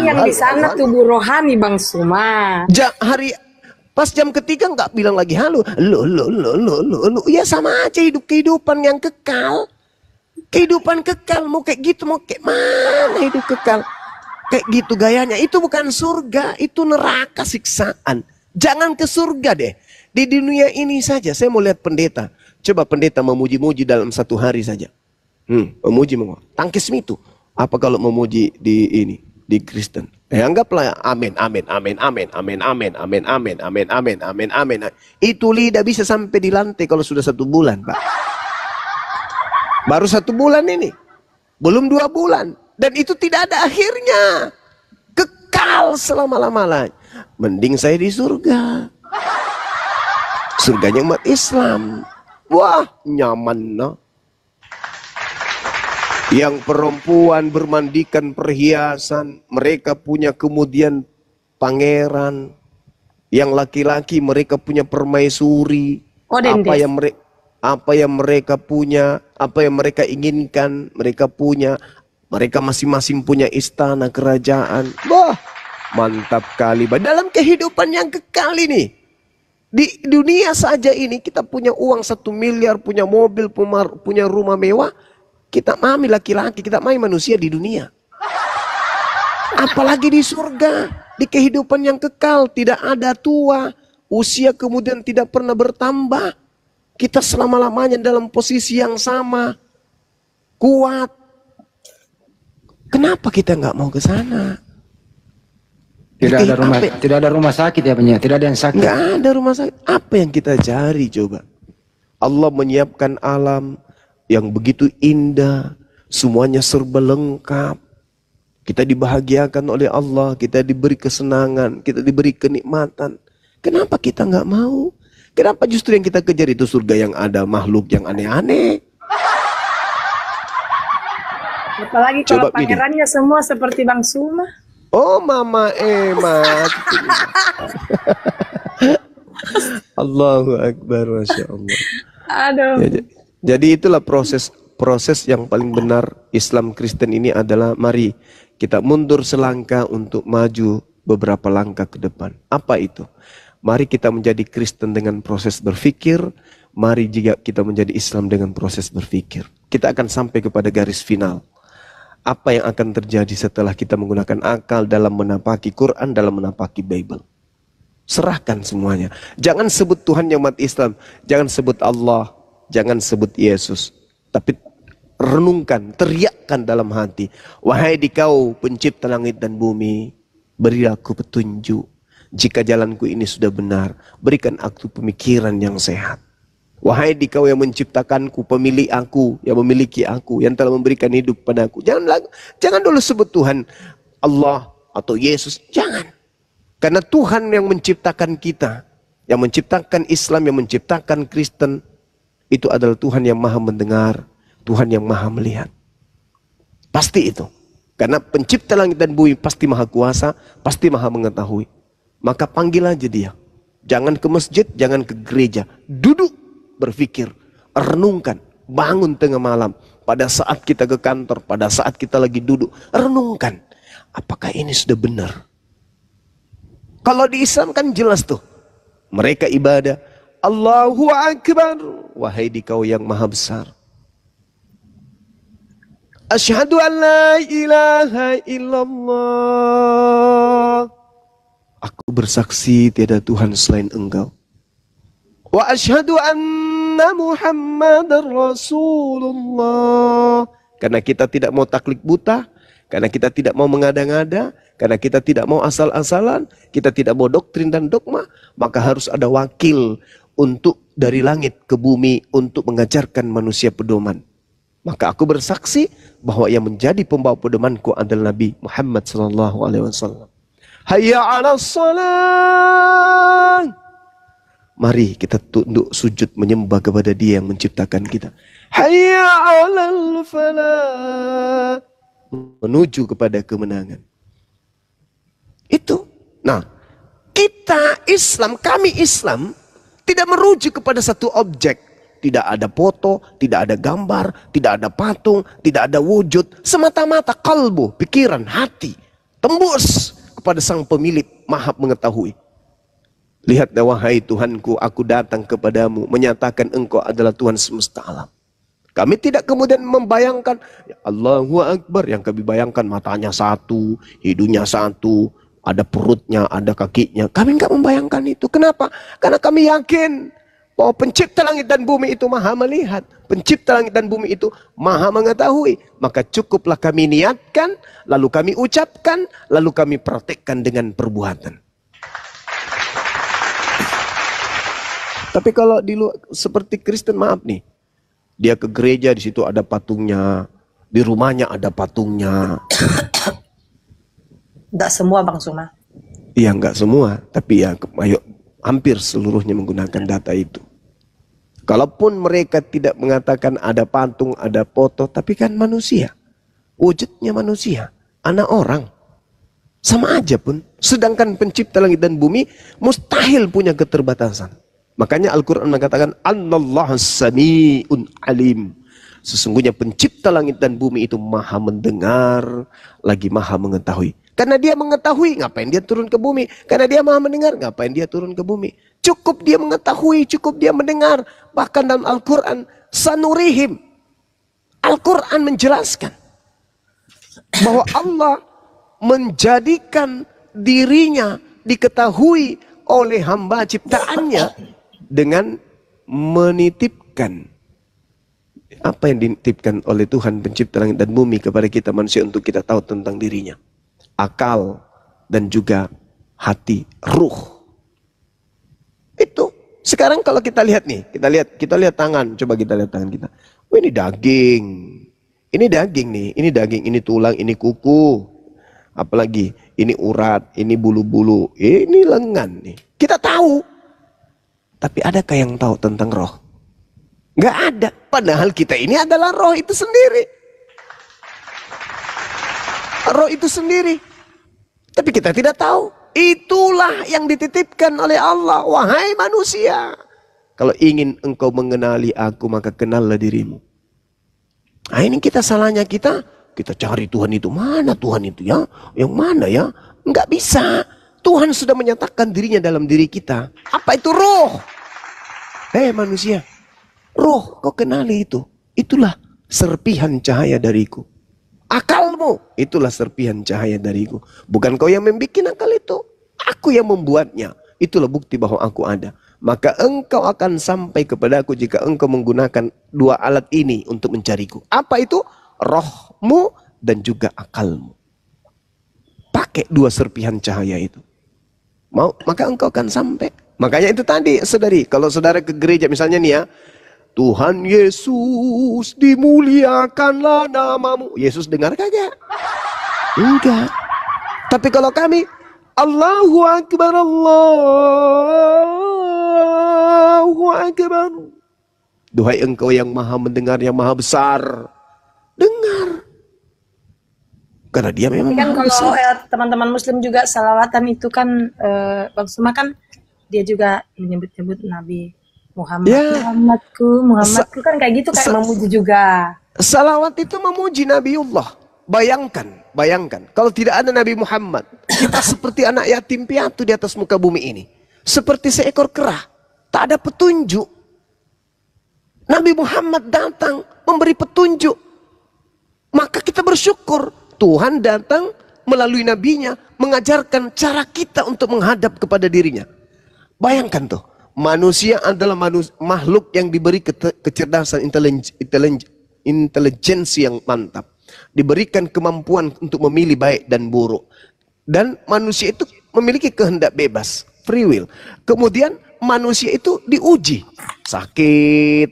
yang di sana tubuh rohani Bang Suma. Pas jam ketiga nggak bilang lagi halu. Ya sama aja kehidupan yang kekal. Kehidupan kekal mau kayak gitu, mau kayak mana hidup kekal? Kayak gitu gayanya. Itu bukan surga, itu neraka siksaan. Jangan ke surga deh. Di dunia ini saja saya mau lihat pendeta. Coba pendeta memuji-muji dalam 1 hari saja. Memuji. Tangkis itu. Apa kalau memuji di Kristen? Anggaplah amin. Itu lidah bisa sampai di lantai kalau sudah 1 bulan, Pak. Baru 1 bulan ini. Belum 2 bulan. Dan itu tidak ada akhirnya. Kekal selama-lamanya. Mending saya di surga. Surganya umat Islam. Wah, nyaman no. Yang perempuan bermandikan perhiasan, mereka punya kemudian pangeran. Yang laki-laki mereka punya permaisuri. Apa yang mereka punya, apa yang mereka inginkan, mereka punya. Mereka masing-masing punya istana kerajaan. Wah, mantap kali. Dalam kehidupan yang kekal ini, di dunia saja ini kita punya uang 1 miliar, punya mobil, punya rumah mewah. Kita mami laki-laki, kita mami manusia di dunia. Apalagi di surga, di kehidupan yang kekal, tidak ada tua, usia kemudian tidak pernah bertambah. Kita selama-lamanya dalam posisi yang sama, kuat. Kenapa kita nggak mau ke sana? Tidak ada rumah sakit ya Pak, tidak ada yang sakit. Nggak ada rumah sakit. Apa yang kita cari coba? Allah menyiapkan alam yang begitu indah, semuanya serba lengkap. Kita dibahagiakan oleh Allah, kita diberi kesenangan, kita diberi kenikmatan. Kenapa kita nggak mau? Kenapa justru yang kita kejar itu surga yang ada makhluk yang aneh-aneh? Apalagi kalau Coba, Mini. pangerannya semua seperti Bang Suma. Oh Mama Emat. Allahu Akbar, Masya Allah. Aduh. Jadi itulah proses yang paling benar Islam Kristen ini adalah mari kita mundur selangkah untuk maju beberapa langkah ke depan. Apa itu? Mari kita menjadi Kristen dengan proses berpikir. Mari juga kita menjadi Islam dengan proses berpikir. Kita akan sampai kepada garis final. Apa yang akan terjadi setelah kita menggunakan akal dalam menapaki Quran, dalam menapaki Bible. Serahkan semuanya. Jangan sebut Tuhan yang umat Islam. Jangan sebut Allah. Jangan sebut Yesus. Tapi renungkan, teriakkan dalam hati. Wahai dikau pencipta langit dan bumi, berilah aku petunjuk. Jika jalanku ini sudah benar, berikan aku pemikiran yang sehat. Wahai dikau yang menciptakanku, pemilik aku, yang memiliki aku, yang telah memberikan hidup padaku. Jangan dulu sebut Tuhan Allah atau Yesus. Jangan. Karena Tuhan yang menciptakan kita, yang menciptakan Islam, yang menciptakan Kristen, itu adalah Tuhan yang maha mendengar, Tuhan yang maha melihat. Pasti itu. Karena pencipta langit dan bumi pasti maha kuasa, pasti maha mengetahui. Maka panggil aja dia. Jangan ke masjid, jangan ke gereja. Duduk, berpikir, renungkan, bangun tengah malam. Pada saat kita ke kantor, pada saat kita lagi duduk, renungkan. Apakah ini sudah benar? Kalau di Islam kan jelas tuh. Mereka ibadah. Allahu Akbar. Wahai dikau yang maha besar. Asyhadu an la ilaha illallah. Aku bersaksi tiada Tuhan selain Engkau. Wa asyhadu anna Muhammadar Rasulullah. Karena kita tidak mau taklid buta, karena kita tidak mau mengada-ngada, karena kita tidak mau asal-asalan, kita tidak mau doktrin dan dogma, maka harus ada wakil untuk dari langit ke bumi untuk mengajarkan manusia pedoman. Maka aku bersaksi bahwa yang menjadi pembawa pedomanku adalah Nabi Muhammad SAW. Hayya 'alas salat. Mari kita tunduk sujud menyembah kepada Dia yang menciptakan kita. Hayya 'alal falah. Menuju kepada kemenangan. Itu. Nah, kita Islam, kami Islam tidak merujuk kepada satu objek. Tidak ada foto, tidak ada gambar, tidak ada patung, tidak ada wujud. Semata-mata kalbu, pikiran, hati. Tembus kepada sang pemilik maha mengetahui. Lihat wahai Tuhanku, aku datang kepadamu menyatakan engkau adalah Tuhan semesta alam. Kami tidak kemudian membayangkan ya Allahu Akbar, yang kami bayangkan matanya satu, hidungnya satu, ada perutnya, ada kakinya. Kami enggak membayangkan itu. Kenapa? Karena kami yakin bahwa pencipta langit dan bumi itu maha melihat. Pencipta langit dan bumi itu maha mengetahui. Maka cukuplah kami niatkan, lalu kami ucapkan, lalu kami praktekkan dengan perbuatan. Tapi kalau di luar, seperti Kristen, maaf nih. Dia ke gereja, di situ ada patungnya. Di rumahnya ada patungnya. Enggak semua Bang Suma. Iya, enggak semua. Tapi ya, ayo, hampir seluruhnya menggunakan data itu. Kalaupun mereka tidak mengatakan ada patung, ada foto, tapi kan manusia. Wujudnya manusia, anak orang. Sama aja pun. Sedangkan pencipta langit dan bumi mustahil punya keterbatasan. Makanya Al-Quran mengatakan Anallahu sami'un alim. Sesungguhnya pencipta langit dan bumi itu maha mendengar, lagi maha mengetahui. Karena dia mengetahui, ngapain dia turun ke bumi? Karena dia maha mendengar, ngapain dia turun ke bumi? Cukup dia mengetahui, cukup dia mendengar. Bahkan dalam Al-Quran, sanurihim. Al-Quran menjelaskan bahwa Allah menjadikan dirinya diketahui oleh hamba ciptaannya dengan menitipkan. Apa yang dititipkan oleh Tuhan pencipta langit dan bumi kepada kita manusia untuk kita tahu tentang dirinya? Akal dan juga hati, ruh. Itu. Sekarang kalau kita lihat nih, kita lihat tangan, coba kita lihat tangan kita. Oh, ini daging. Ini daging nih, ini tulang, ini kuku. Apalagi ini urat, ini bulu-bulu, ini lengan nih. Kita tahu. Tapi adakah yang tahu tentang roh? Nggak ada. Padahal kita ini adalah roh itu sendiri. Roh itu sendiri. Tapi kita tidak tahu. Itulah yang dititipkan oleh Allah. Wahai manusia, kalau ingin engkau mengenali aku, maka kenallah dirimu. Nah, ini kita salahnya kita cari Tuhan itu. Mana Tuhan itu ya? Yang mana ya? Enggak bisa. Tuhan sudah menyatakan dirinya dalam diri kita. Apa itu roh? Hei manusia, roh kau kenali itu. Itulah serpihan cahaya dariku. Akalmu, itulah serpihan cahaya dariku. Bukan kau yang membuat akal itu. Aku yang membuatnya. Itulah bukti bahwa aku ada. Maka engkau akan sampai kepadaku jika engkau menggunakan dua alat ini untuk mencariku. Apa itu? Rohmu dan juga akalmu. Pakai dua serpihan cahaya itu. Maka engkau akan sampai. Makanya itu tadi, saudari. Kalau saudara ke gereja misalnya nih ya. Tuhan Yesus dimuliakanlah namamu. Yesus dengar kagak? Enggak. Tapi kalau kami, Allahu Akbar, Allahu Akbar. Duhai engkau yang maha mendengar, yang maha besar. Dengar. Karena dia memang kan maha kalau besar. teman-teman muslim juga salawatan itu kan Bang Suma kan dia juga menyebut-nyebut Nabi Muhammad, Ya. Muhammadku kan kayak gitu, kayak memuji juga. Salawat itu memuji Nabiullah. Bayangkan. Kalau tidak ada Nabi Muhammad, kita seperti anak yatim piatu di atas muka bumi ini. Seperti seekor kera. Tak ada petunjuk. Nabi Muhammad datang memberi petunjuk. Maka kita bersyukur. Tuhan datang melalui nabinya mengajarkan cara kita untuk menghadap kepada dirinya. Bayangkan tuh. Manusia adalah makhluk yang diberi kecerdasan intelijensi yang mantap. Diberikan kemampuan untuk memilih baik dan buruk. Dan manusia itu memiliki kehendak bebas, free will. Kemudian manusia itu diuji. Sakit,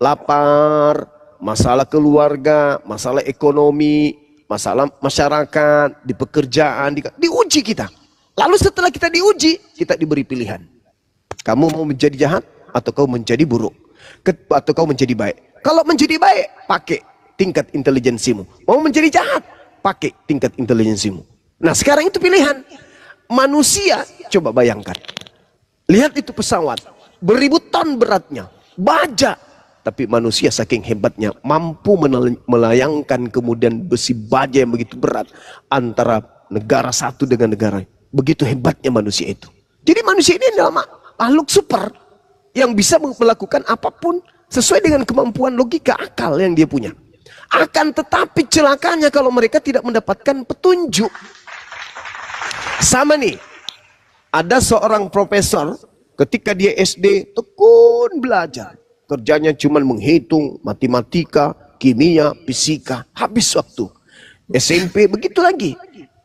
lapar, masalah keluarga, masalah ekonomi, masalah masyarakat, di pekerjaan, diuji kita. Lalu setelah kita diuji, kita diberi pilihan. Kamu mau menjadi jahat atau kau menjadi buruk? Atau kau menjadi baik? Kalau menjadi baik, pakai tingkat intelijensimu. Mau menjadi jahat, pakai tingkat intelijensimu. Nah sekarang itu pilihan. Manusia, coba bayangkan. Lihat itu pesawat. Beribu ton beratnya. Baja. Tapi manusia saking hebatnya mampu melayangkan kemudian besi baja yang begitu berat. Antara negara satu dengan negara. Begitu hebatnya manusia itu. Jadi manusia ini adalah makhluk super yang bisa melakukan apapun sesuai dengan kemampuan logika akal yang dia punya. Akan tetapi celakanya kalau mereka tidak mendapatkan petunjuk. Sama nih, ada seorang profesor ketika dia SD tekun belajar. Kerjanya cuma menghitung matematika, kimia, fisika. Habis waktu. SMP begitu lagi.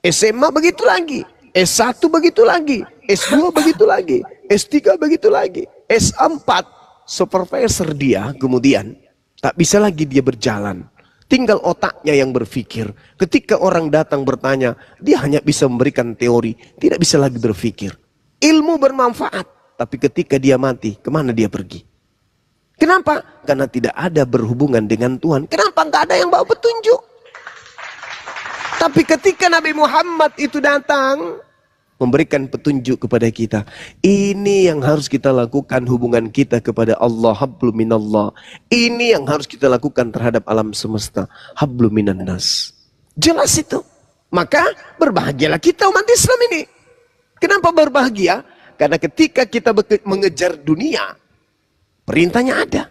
SMA begitu lagi. S1 begitu lagi, S2 begitu lagi, S3 begitu lagi, S4 supervisor dia kemudian tak bisa lagi dia berjalan. Tinggal otaknya yang berpikir. Ketika orang datang bertanya, dia hanya bisa memberikan teori, tidak bisa lagi berpikir. Ilmu bermanfaat, tapi ketika dia mati, kemana dia pergi? Kenapa? Karena tidak ada berhubungan dengan Tuhan. Kenapa nggak ada yang bawa petunjuk? Tapi ketika Nabi Muhammad itu datang memberikan petunjuk kepada kita, ini yang harus kita lakukan hubungan kita kepada Allah, hablum minallah. Ini yang harus kita lakukan terhadap alam semesta, hablum minan nas. Jelas itu. Maka berbahagialah kita umat Islam ini. Kenapa berbahagia? Karena ketika kita mengejar dunia, perintahnya ada.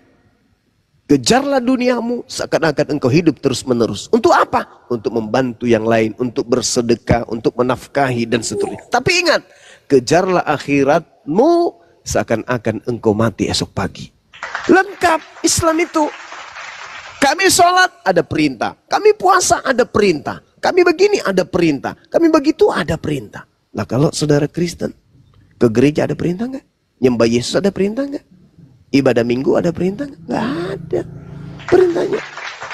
Kejarlah duniamu seakan-akan engkau hidup terus-menerus. Untuk apa? Untuk membantu yang lain, untuk bersedekah, untuk menafkahi dan seterusnya. Tapi ingat, kejarlah akhiratmu seakan-akan engkau mati esok pagi. Lengkap Islam itu. Kami sholat ada perintah, kami puasa ada perintah, kami begini ada perintah, kami begitu ada perintah. Lah kalau saudara Kristen, ke gereja ada perintah nggak? Nyembah Yesus ada perintah nggak? Ibadah minggu ada perintah nggak? Nggak ada perintahnya.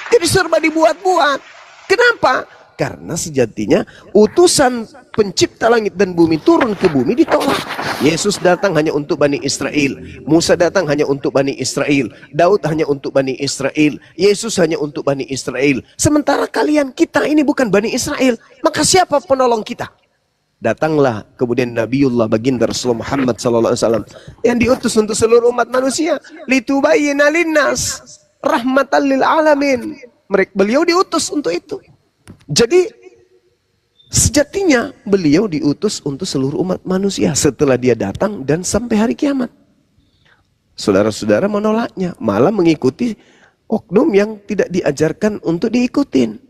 Jadi serba dibuat-buat. Kenapa? Karena sejatinya utusan pencipta langit dan bumi turun ke bumi ditolak. Yesus datang hanya untuk Bani Israel. Musa datang hanya untuk Bani Israel. Daud hanya untuk Bani Israel. Yesus hanya untuk Bani Israel. Sementara kalian, kita ini bukan Bani Israel. Maka siapa penolong kita? Datanglah kemudian Nabiullah baginda Rasulullah Muhammad SAW yang diutus untuk seluruh umat manusia. Litubayyina linnas rahmatan lil alamin. Beliau diutus untuk itu. Jadi sejatinya beliau diutus untuk seluruh umat manusia setelah dia datang dan sampai hari kiamat. Saudara-saudara menolaknya, malah mengikuti oknum yang tidak diajarkan untuk diikutin.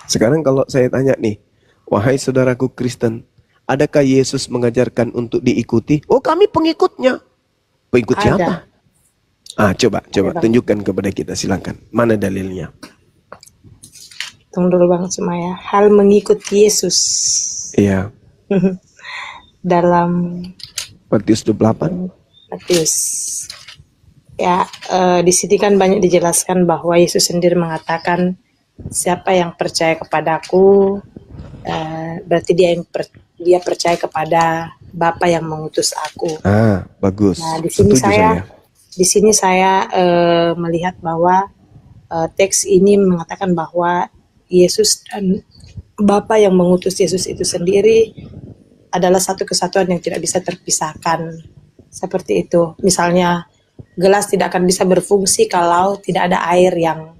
Sekarang kalau saya tanya nih, wahai saudaraku Kristen, adakah Yesus mengajarkan untuk diikuti? Oh, kami pengikutnya. Pengikut siapa? Coba tunjukkan kepada kita, silakan. Mana dalilnya? Tunggu dulu Bang Sumaya. Hal mengikut Yesus. Iya. Dalam Matius 28. Matius. Ya, di sini kan banyak dijelaskan bahwa Yesus sendiri mengatakan, siapa yang percaya kepadaku, berarti dia percaya kepada Bapa yang mengutus aku. Bagus. Nah, di sini saya melihat bahwa teks ini mengatakan bahwa Yesus dan Bapa yang mengutus Yesus itu sendiri adalah satu kesatuan yang tidak bisa terpisahkan. Seperti itu. Misalnya gelas tidak akan bisa berfungsi kalau tidak ada air yang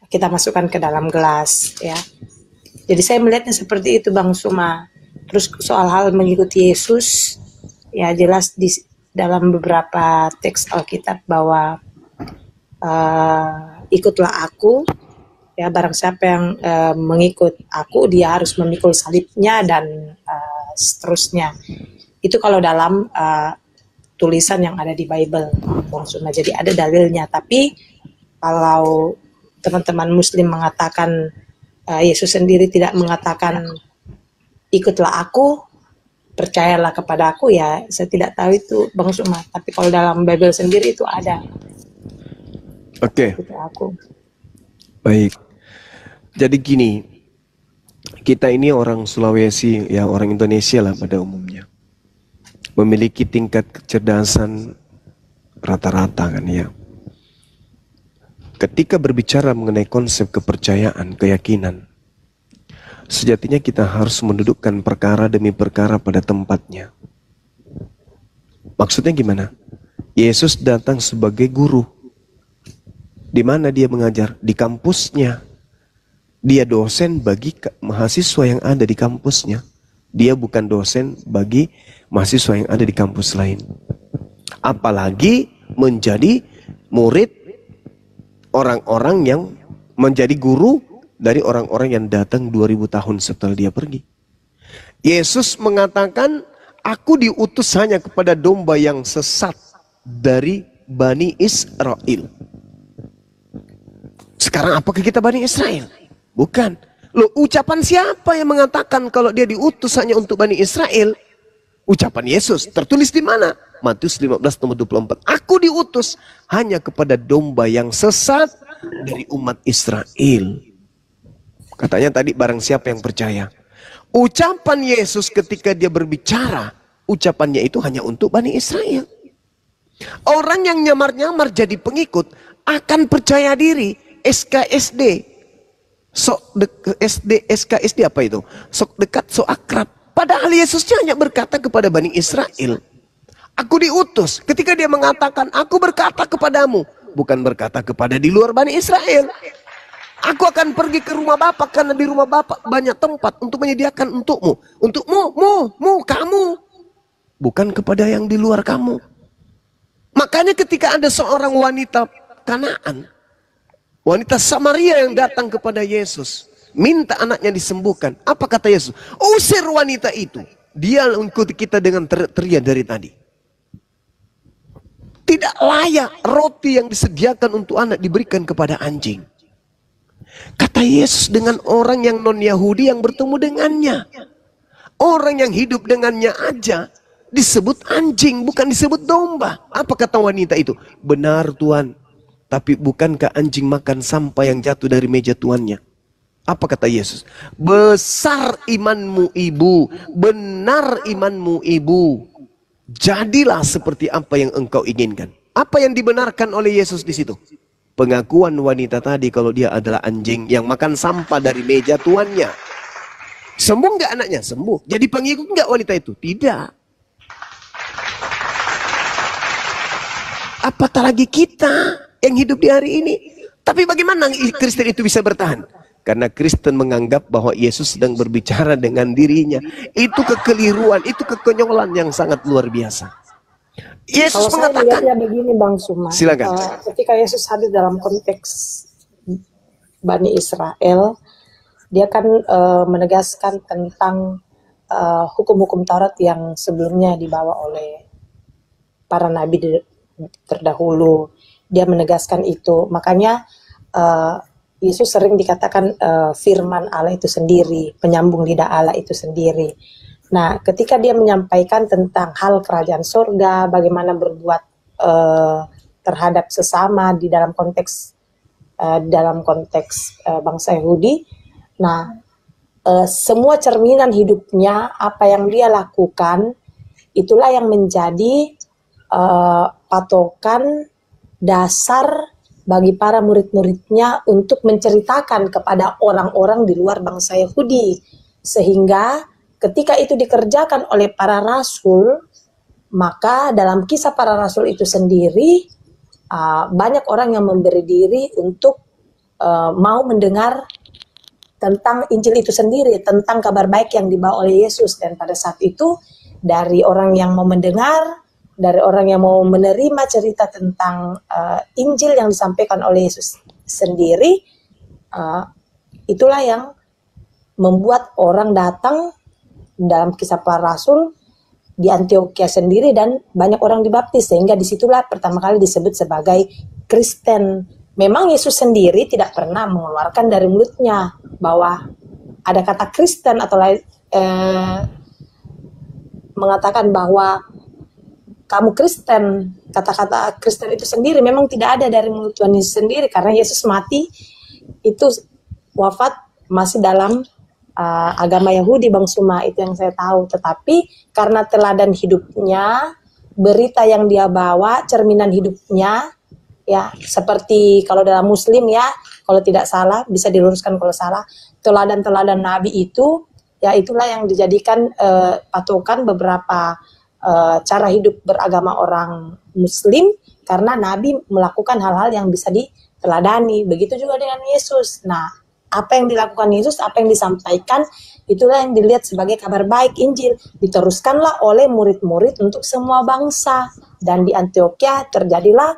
kita masukkan ke dalam gelas, ya. Jadi saya melihatnya seperti itu Bang Suma. Terus soal hal mengikuti Yesus, ya jelas di dalam beberapa teks Alkitab bahwa ikutlah aku, ya barang siapa yang mengikut aku dia harus memikul salibnya dan seterusnya. Itu kalau dalam tulisan yang ada di Bible, Bang Suma. Jadi ada dalilnya. Tapi kalau teman-teman Muslim mengatakan Yesus sendiri tidak mengatakan ikutlah aku, percayalah kepada aku, ya saya tidak tahu itu Bang Suma. Tapi kalau dalam Bible sendiri itu ada. Oke. Baik. Jadi gini, kita ini orang Sulawesi, ya orang Indonesia lah pada umumnya, memiliki tingkat kecerdasan rata-rata kan ya. Ketika berbicara mengenai konsep kepercayaan, keyakinan, sejatinya kita harus mendudukkan perkara demi perkara pada tempatnya. Maksudnya gimana? Yesus datang sebagai guru. Di mana dia mengajar? Di kampusnya. Dia dosen bagi mahasiswa yang ada di kampusnya. Dia bukan dosen bagi mahasiswa yang ada di kampus lain. Apalagi menjadi murid orang-orang yang menjadi guru dari orang-orang yang datang 2000 tahun setelah dia pergi. Yesus mengatakan, aku diutus hanya kepada domba yang sesat dari Bani Israel. Sekarang apakah kita Bani Israel? Bukan. Loh, ucapan siapa yang mengatakan kalau dia diutus hanya untuk Bani Israel? Ucapan Yesus tertulis di mana? Matius 15:24. Aku diutus hanya kepada domba yang sesat dari umat Israel. Katanya tadi barang siapa yang percaya. Ucapan Yesus ketika dia berbicara, ucapannya itu hanya untuk Bani Israel. Orang yang nyamar-nyamar jadi pengikut akan percaya diri. SKSD. SKSD apa itu? Sok dekat, sok akrab. Padahal Yesusnya hanya berkata kepada Bani Israel. Aku diutus. Ketika dia mengatakan, aku berkata kepadamu. Bukan berkata kepada di luar Bani Israel. Aku akan pergi ke rumah Bapa karena di rumah Bapa banyak tempat untuk menyediakan untukmu. Untukmu, kamu. Bukan kepada yang di luar kamu. Makanya ketika ada seorang wanita Kanaan, wanita Samaria yang datang kepada Yesus, minta anaknya disembuhkan. Apa kata Yesus? Usir wanita itu. Dia mengikuti kita dengan teriak dari tadi. Tidak layak roti yang disediakan untuk anak diberikan kepada anjing. Kata Yesus dengan orang yang non-Yahudi yang bertemu dengannya. Orang yang hidup dengannya aja disebut anjing, bukan disebut domba. Apa kata wanita itu? Benar Tuhan, tapi bukankah anjing makan sampah yang jatuh dari meja tuannya? Apa kata Yesus? Besar imanmu ibu, benar imanmu ibu. Jadilah seperti apa yang engkau inginkan. Apa yang dibenarkan oleh Yesus di situ? Pengakuan wanita tadi kalau dia adalah anjing yang makan sampah dari meja tuannya. Sembuh nggak anaknya? Sembuh. Jadi pengikut nggak wanita itu? Tidak. Apatah lagi kita yang hidup di hari ini. Tapi bagaimana Kristen itu bisa bertahan? Karena Kristen menganggap bahwa Yesus sedang berbicara dengan dirinya. Itu kekeliruan, itu kekonyolan yang sangat luar biasa. Yesus Kalau saya mengatakan, lihatnya begini Bang Suma, silakan. Ketika Yesus hadir dalam konteks Bani Israel, dia kan menegaskan tentang hukum-hukum Taurat yang sebelumnya dibawa oleh para nabi terdahulu. Dia menegaskan itu. Makanya Yesus sering dikatakan firman Allah itu sendiri, penyambung lidah Allah itu sendiri. Nah, ketika dia menyampaikan tentang hal kerajaan surga, bagaimana berbuat terhadap sesama di dalam konteks bangsa Yahudi, nah semua cerminan hidupnya, apa yang dia lakukan, itulah yang menjadi patokan dasar bagi para murid-muridnya untuk menceritakan kepada orang-orang di luar bangsa Yahudi. Sehingga ketika itu dikerjakan oleh para rasul, maka dalam kisah para rasul itu sendiri, banyak orang yang memberi diri untuk mau mendengar tentang Injil itu sendiri, tentang kabar baik yang dibawa oleh Yesus. Dan pada saat itu, dari orang yang mau mendengar, dari orang yang mau menerima cerita tentang Injil yang disampaikan oleh Yesus sendiri, itulah yang membuat orang datang dalam kisah para rasul di Antioquia sendiri, dan banyak orang dibaptis, sehingga disitulah pertama kali disebut sebagai Kristen. Memang Yesus sendiri tidak pernah mengeluarkan dari mulutnya bahwa ada kata Kristen atau mengatakan bahwa kamu Kristen. Kata-kata Kristen itu sendiri memang tidak ada dari mulut Tuhan Yesus sendiri, karena Yesus mati itu wafat masih dalam agama Yahudi, Bang Suma, itu yang saya tahu. Tetapi karena teladan hidupnya, berita yang dia bawa, cerminan hidupnya, ya seperti kalau dalam Muslim ya, kalau tidak salah bisa diluruskan kalau salah, teladan-teladan Nabi itu, ya itulah yang dijadikan patokan beberapa cara hidup beragama orang Muslim, karena Nabi melakukan hal-hal yang bisa diteladani. Begitu juga dengan Yesus. Nah, apa yang dilakukan Yesus, apa yang disampaikan, itulah yang dilihat sebagai kabar baik Injil. Diteruskanlah oleh murid-murid untuk semua bangsa. Dan di Antioquia terjadilah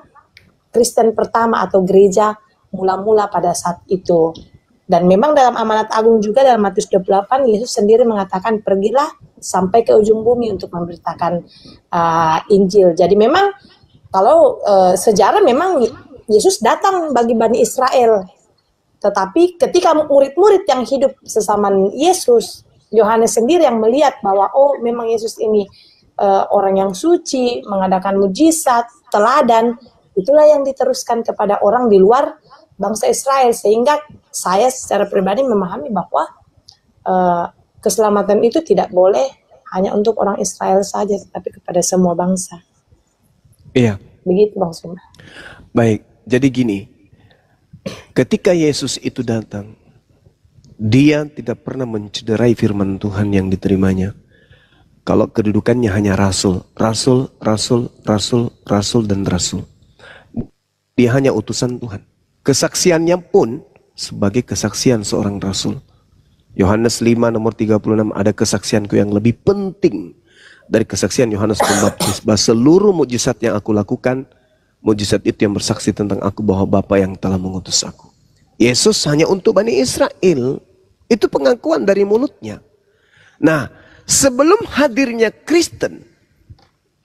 Kristen pertama atau gereja mula-mula pada saat itu. Dan memang dalam amanat agung juga dalam Matius 28, Yesus sendiri mengatakan, pergilah sampai ke ujung bumi untuk memberitakan Injil. Jadi memang kalau sejarah memang Yesus datang bagi Bani Israel. Tetapi ketika murid-murid yang hidup sesama Yesus, Yohanes sendiri yang melihat bahwa oh memang Yesus ini orang yang suci, mengadakan mujizat, teladan, itulah yang diteruskan kepada orang di luar bangsa Israel. Sehingga saya secara pribadi memahami bahwa keselamatan itu tidak boleh hanya untuk orang Israel saja, tetapi kepada semua bangsa. Iya. Begitu Bang Suma. Baik, jadi gini. Ketika Yesus itu datang, dia tidak pernah mencederai firman Tuhan yang diterimanya. Kalau kedudukannya hanya rasul, dan rasul. Dia hanya utusan Tuhan. Kesaksiannya pun sebagai kesaksian seorang rasul. Yohanes 5 nomor 36, ada kesaksianku yang lebih penting dari kesaksian Yohanes Pembaptis, bahwa seluruh mujizat yang aku lakukan, mujizat itu yang bersaksi tentang aku bahwa Bapa yang telah mengutus aku. Yesus hanya untuk Bani Israel. Itu pengakuan dari mulutnya. Nah, sebelum hadirnya Kristen,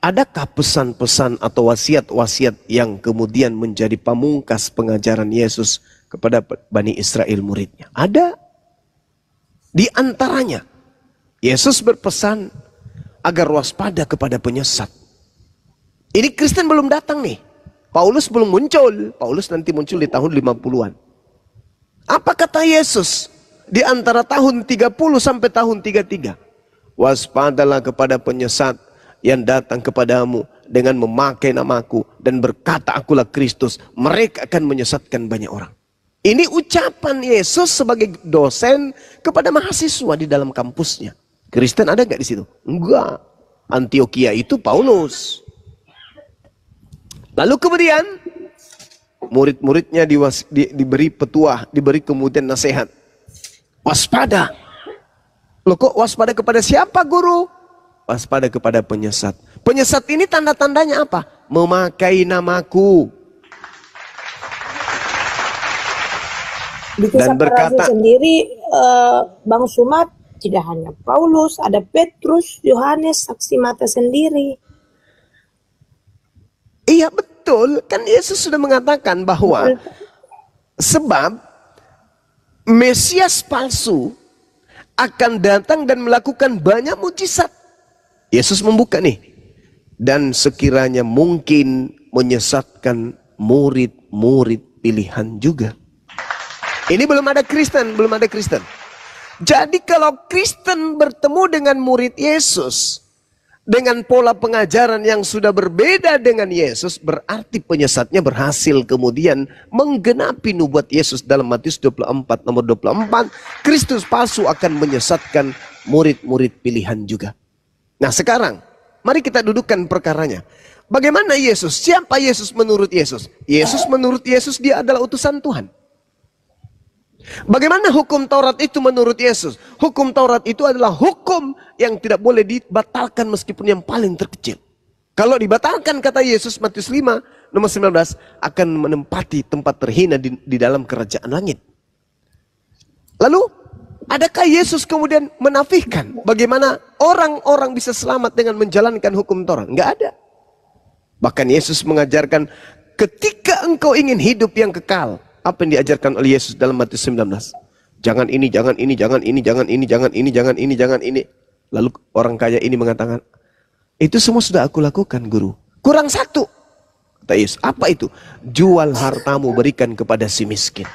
adakah pesan-pesan atau wasiat-wasiat yang kemudian menjadi pamungkas pengajaran Yesus kepada Bani Israel muridnya. Ada. Di antaranya, Yesus berpesan agar waspada kepada penyesat. Ini Kristen belum datang nih. Paulus belum muncul. Paulus nanti muncul di tahun 50-an. Apa kata Yesus di antara tahun 30 sampai tahun 33? Waspadalah kepada penyesat yang datang kepadamu dengan memakai namaku dan berkata akulah Kristus. Mereka akan menyesatkan banyak orang. Ini ucapan Yesus sebagai dosen kepada mahasiswa di dalam kampusnya. Kristen ada nggak di situ? Enggak. Antioquia itu Paulus. Lalu kemudian murid-muridnya diberi petuah, diberi kemudian nasihat. Waspada. Loh kok waspada kepada siapa guru? Waspada kepada penyesat. Penyesat ini tanda-tandanya apa? Memakai namaku. Di kisah para rasul sendiri, Bang Sumat, tidak hanya Paulus, ada Petrus, Yohanes, saksi mata sendiri. Iya betul, kan Yesus sudah mengatakan bahwa sebab Mesias palsu akan datang dan melakukan banyak mujizat. Yesus membuka nih. Dan sekiranya mungkin menyesatkan murid-murid pilihan juga. Ini belum ada Kristen, belum ada Kristen. Jadi kalau Kristen bertemu dengan murid Yesus dengan pola pengajaran yang sudah berbeda dengan Yesus, berarti penyesatnya berhasil kemudian menggenapi nubuat Yesus dalam Matius 24 nomor 24. Kristus palsu akan menyesatkan murid-murid pilihan juga. Nah sekarang, mari kita dudukkan perkaranya. Bagaimana Yesus? Siapa Yesus menurut Yesus? Yesus menurut Yesus dia adalah utusan Tuhan. Bagaimana hukum Taurat itu menurut Yesus? Hukum Taurat itu adalah hukum yang tidak boleh dibatalkan meskipun yang paling terkecil. Kalau dibatalkan kata Yesus Matius 5 nomor 19 akan menempati tempat terhina di dalam kerajaan langit. Lalu adakah Yesus kemudian menafikan bagaimana orang-orang bisa selamat dengan menjalankan hukum Taurat? Enggak ada. Bahkan Yesus mengajarkan ketika engkau ingin hidup yang kekal, apa yang diajarkan oleh Yesus dalam Matius 19? Jangan ini, jangan ini, jangan ini, jangan ini, jangan ini, jangan ini, jangan ini. Lalu orang kaya ini mengatakan, itu semua sudah aku lakukan guru. Kurang satu. Kata Yesus, apa itu? Jual hartamu berikan kepada si miskin.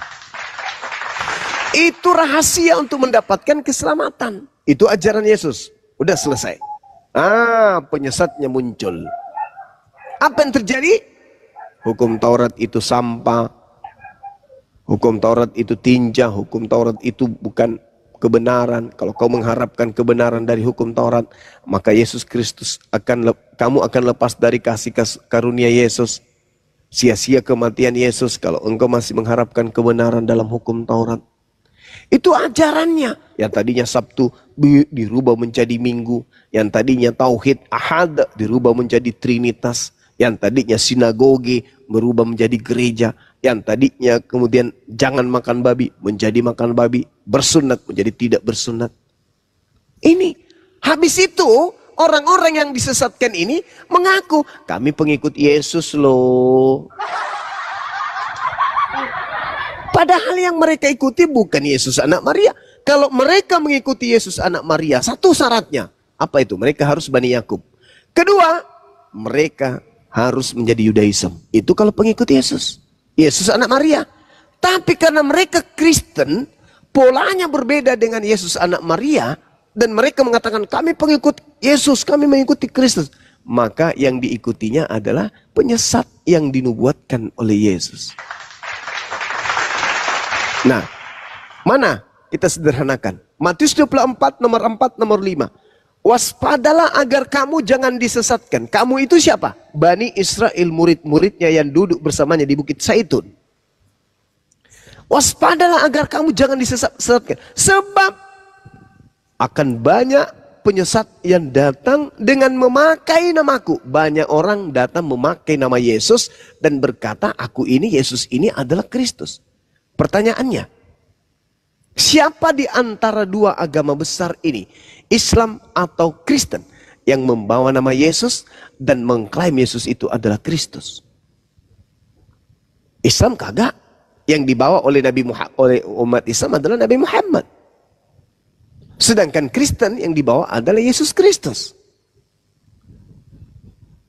Itu rahasia untuk mendapatkan keselamatan. Itu ajaran Yesus. Udah selesai. Penyesatnya muncul. Apa yang terjadi? Hukum Taurat itu sampah. Hukum Taurat itu tinja, hukum Taurat itu bukan kebenaran. Kalau kau mengharapkan kebenaran dari hukum Taurat, maka Yesus Kristus kamu akan lepas dari kasih karunia Yesus. Sia-sia kematian Yesus kalau engkau masih mengharapkan kebenaran dalam hukum Taurat. Itu ajarannya. Yang tadinya Sabtu dirubah menjadi Minggu. Yang tadinya Tauhid Ahad dirubah menjadi Trinitas. Yang tadinya sinagoge berubah menjadi gereja. Yang tadinya kemudian jangan makan babi menjadi makan babi, bersunat menjadi tidak bersunat. Ini habis itu orang-orang yang disesatkan ini mengaku kami pengikut Yesus loh. Padahal yang mereka ikuti bukan Yesus anak Maria. Kalau mereka mengikuti Yesus anak Maria, satu syaratnya apa itu? Mereka harus Bani Yakub. Kedua, mereka harus menjadi Yudaism. Itu kalau pengikut Yesus. Yesus anak Maria. Tapi karena mereka Kristen, polanya berbeda dengan Yesus anak Maria, dan mereka mengatakan kami pengikut Yesus, kami mengikuti Kristus. Maka yang diikutinya adalah penyesat yang dinubuatkan oleh Yesus. Nah, mana kita sederhanakan? Matius 24 nomor 4 nomor 5. Waspadalah agar kamu jangan disesatkan. Kamu itu siapa? Bani Israel, murid-muridnya yang duduk bersamanya di Bukit Zaitun. Waspadalah agar kamu jangan disesatkan. Sebab akan banyak penyesat yang datang dengan memakai namaku. Banyak orang datang memakai nama Yesus dan berkata, aku ini, Yesus ini adalah Kristus. Pertanyaannya, siapa di antara dua agama besar ini, Islam atau Kristen, yang membawa nama Yesus dan mengklaim Yesus itu adalah Kristus? Islam kagak. yang dibawa oleh oleh umat Islam adalah Nabi Muhammad. Sedangkan Kristen yang dibawa adalah Yesus Kristus.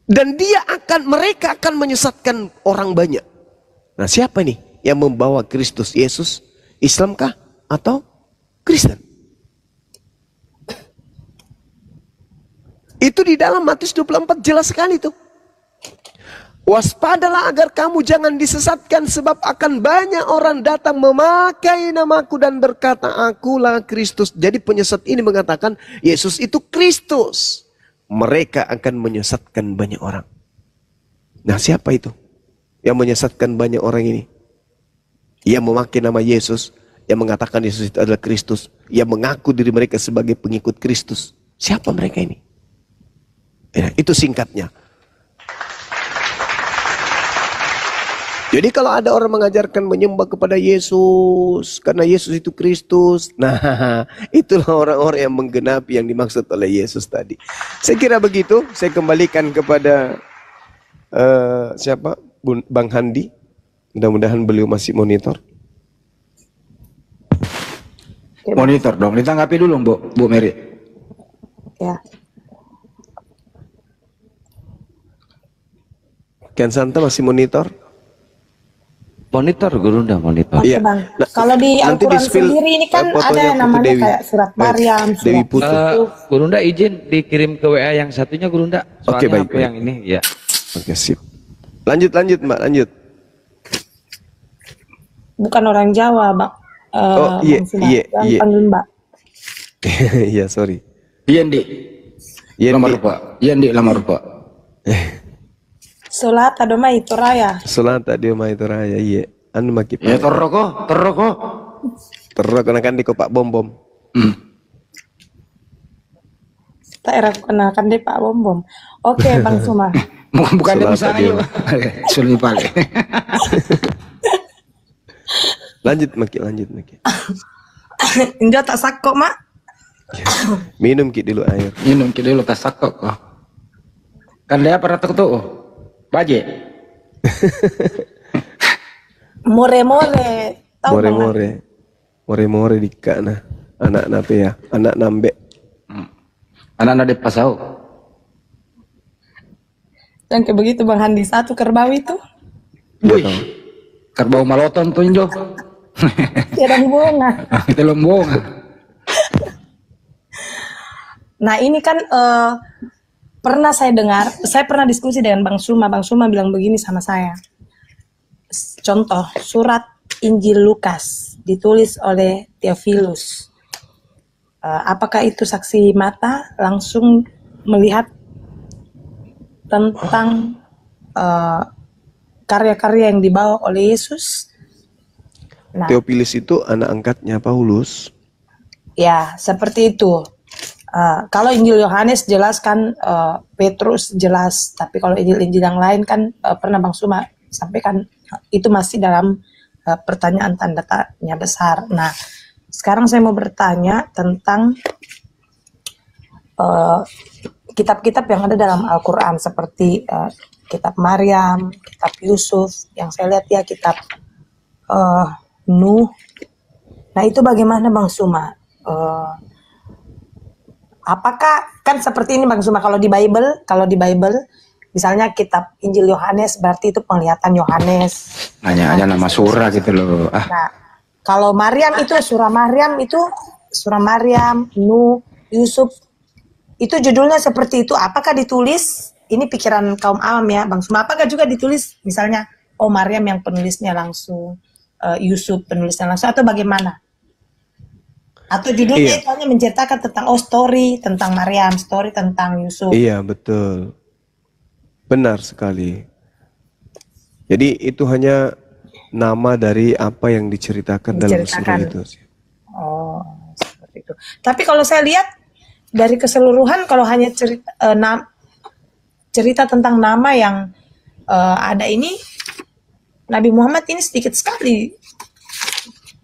Dan mereka akan menyesatkan orang banyak. Nah, siapa nih yang membawa Kristus Yesus? Islamkah atau Kristen? Itu di dalam Matius 24 jelas sekali tuh. Waspadalah agar kamu jangan disesatkan, sebab akan banyak orang datang memakai namaku dan berkata, akulah Kristus. Jadi penyesat ini mengatakan Yesus itu Kristus. Mereka akan menyesatkan banyak orang. Nah, siapa itu yang menyesatkan banyak orang ini? Yang memakai nama Yesus, yang mengatakan Yesus itu adalah Kristus, yang mengaku diri mereka sebagai pengikut Kristus. Siapa mereka ini? Ya, itu singkatnya. Jadi kalau ada orang mengajarkan menyembah kepada Yesus karena Yesus itu Kristus, nah itulah orang-orang yang menggenapi yang dimaksud oleh Yesus tadi. Saya kira begitu. Saya kembalikan kepada siapa? Bang Handi. Mudah-mudahan beliau masih monitor. Monitor dong, ditanggapi dulu Bu Mary. Ya. Kian Santa masih monitor? Monitor, Gurunda monitor. Oke, Iya. Bang. Kalau di Al-Quran sendiri ini kan ada yang namanya kayak surat Maryam, Dewi surat Putu. Gurunda izin dikirim ke WA yang satunya, Gurunda. Oke, Soalnya baik, aku baik. yang ini, ya. Oke, sip. Lanjut Mbak, lanjut. bukan orang Jawa, Bang. Oh, iya, Bang Suma. iya, Jangan iya. panggil Mbak. Iya, sorry. Yendi. Yendi. Lamar rupa. Yendi lamar rupa. Solata doma itu raya. Solata dia mah itu raya, iya. Anu maki Ya toroko. terus kenakan di kopak bom. Tak era aku kenalkan deh Pak Bom Bom. Oke, Bang Suma. Bukan dia Selatan misalnya dia. yuk. Sulit pale. Lanjut maki. Injo tak sakok, Mak. Minum ki dulu air. Minum kita dulu tas sakok. Kan dia pernah tuh. Baje. More-more. Tahu Bang? More di kana. Anak nape ya? Anak nambe. Anak-anak de pasau. Yang kayak begitu Bang Handi, satu kerbau itu. Wih. Kerbau maloton tuh Injo. Tiada bunga. Kita lombong. Nah ini kan pernah saya dengar, saya pernah diskusi dengan Bang Suma bilang begini sama saya. Contoh, surat Injil Lukas ditulis oleh Theophilus. Apakah itu saksi mata langsung melihat tentang karya-karya yang dibawa oleh Yesus? Nah, Theophilus itu anak angkatnya Paulus. ya seperti itu. Kalau Injil Yohanes jelas kan Petrus jelas, tapi kalau Injil yang lain kan pernah Bang Suma sampaikan itu masih dalam pertanyaan tanda tanya besar. Nah, sekarang saya mau bertanya tentang kitab-kitab yang ada dalam Al-Quran seperti kitab Maryam, kitab Yusuf, yang saya lihat ya kitab Nuh. Nah itu bagaimana Bang Suma? Apakah kan seperti ini Bang Suma, kalau di Bible misalnya kitab Injil Yohanes berarti itu penglihatan Yohanes. Hanya nama surah gitu loh. Nah, kalau Maryam itu surah Maryam, Nuh, Yusuf itu judulnya seperti itu. Apakah ditulis? Ini pikiran kaum awam ya, Bang Suma. Apakah juga ditulis misalnya Maryam yang penulisnya langsung, Yusuf penulisnya langsung, atau bagaimana? Atau judulnya itu hanya menceritakan tentang story tentang Maryam, story tentang Yusuf. Iya, betul. Benar sekali. Jadi itu hanya nama dari apa yang diceritakan dalam surah itu. Oh, seperti itu. Tapi kalau saya lihat dari keseluruhan, kalau hanya cerita tentang nama yang ada ini, Nabi Muhammad ini sedikit sekali,